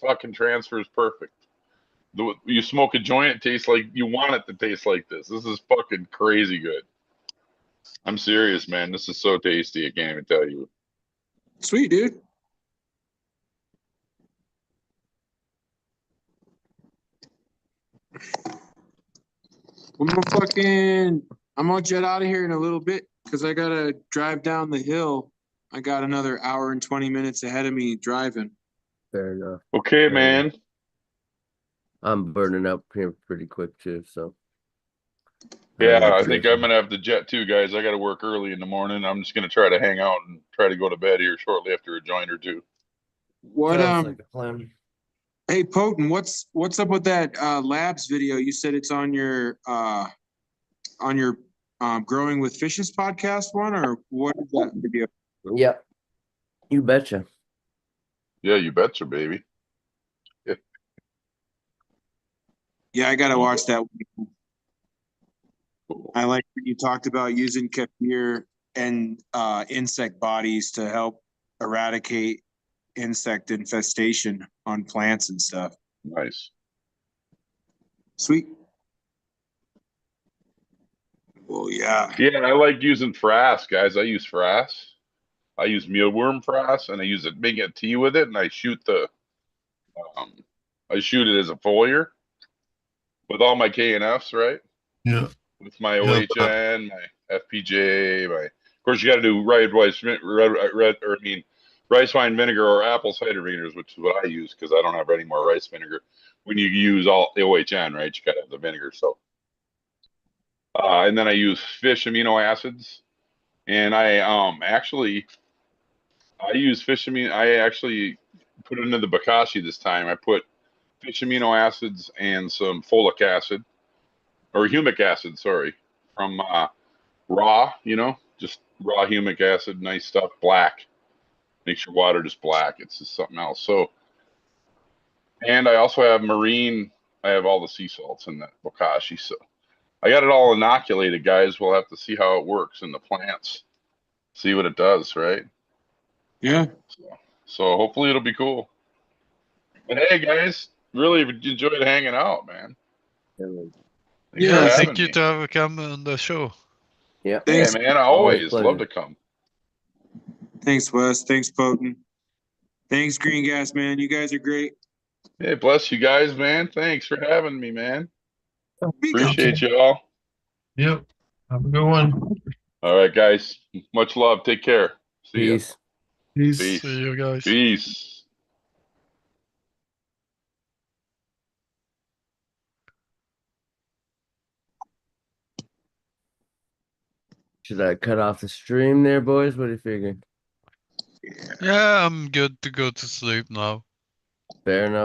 Fucking transfers perfect. You smoke a joint, it tastes like you want it to taste like this. This is fucking crazy good. I'm serious, man. This is so tasty. I can't even tell you. Sweet, dude. I'm gonna jet out of here in a little bit because I gotta drive down the hill. I got another hour and 20 minutes ahead of me driving. Fair enough. Okay, Fair enough. man. I'm burning up here pretty quick too, so. Yeah, let I you think guys- I'm gonna have to jet too, guys. I got to work early in the morning. I'm just gonna try to hang out and try to go to bed here shortly after a joint or two. What Sounds like a plan. hey Potent, what's up with that labs video? You said it's on your Growing with Fishes podcast one, or what is that video? Yep. You betcha. Yeah, you betcha, baby. Yeah, I gotta watch that one. I like when you talked about using kefir and insect bodies to help eradicate insect infestation on plants and stuff. Nice. Sweet. Well, yeah. Yeah, I like using frass, guys. I use frass. I use mealworm frass, and I use it, make a tea with it, and I shoot um, I shoot it as a foliar with all my KNFs, right? Yeah. With my Yeah, OHN, my FPJ, of course you got to do rice wine vinegar or apple cider vinegars, which is what I use because I don't have any more rice vinegar. When you use all the OHN, right, you got to have the vinegar. So, and then I use fish amino acids, and I use fish amino. I actually put it into the bokashi this time. I put fish amino acids and some folic acid or humic acid, sorry, from raw, just raw humic acid, nice stuff, black. Makes your water just black. It's just something else. So, and I also have marine. I have all the sea salts in that bokashi. So I got it all inoculated, guys. We'll have to see how it works in the plants. See what it does, right? Yeah. So hopefully it'll be cool. But hey, guys, really enjoyed hanging out, man. Thanks Yeah, for thank having you me. to have come on the show. Yeah. Yeah, Thanks. man. I Always always pleasure. love to come. Thanks, Wes. Thanks, Potent. Thanks, Green Gas, man. You guys are great. Hey, bless you guys, man. Thanks for having me, man. Big up. Appreciate you all. Yep. Have a good one. All right, guys. Much love. Take care. See ya. Peace. Peace. Peace. See you guys. Peace. Should I cut off the stream there, boys? What do you figure? Yeah, I'm good to go to sleep now. Fair enough.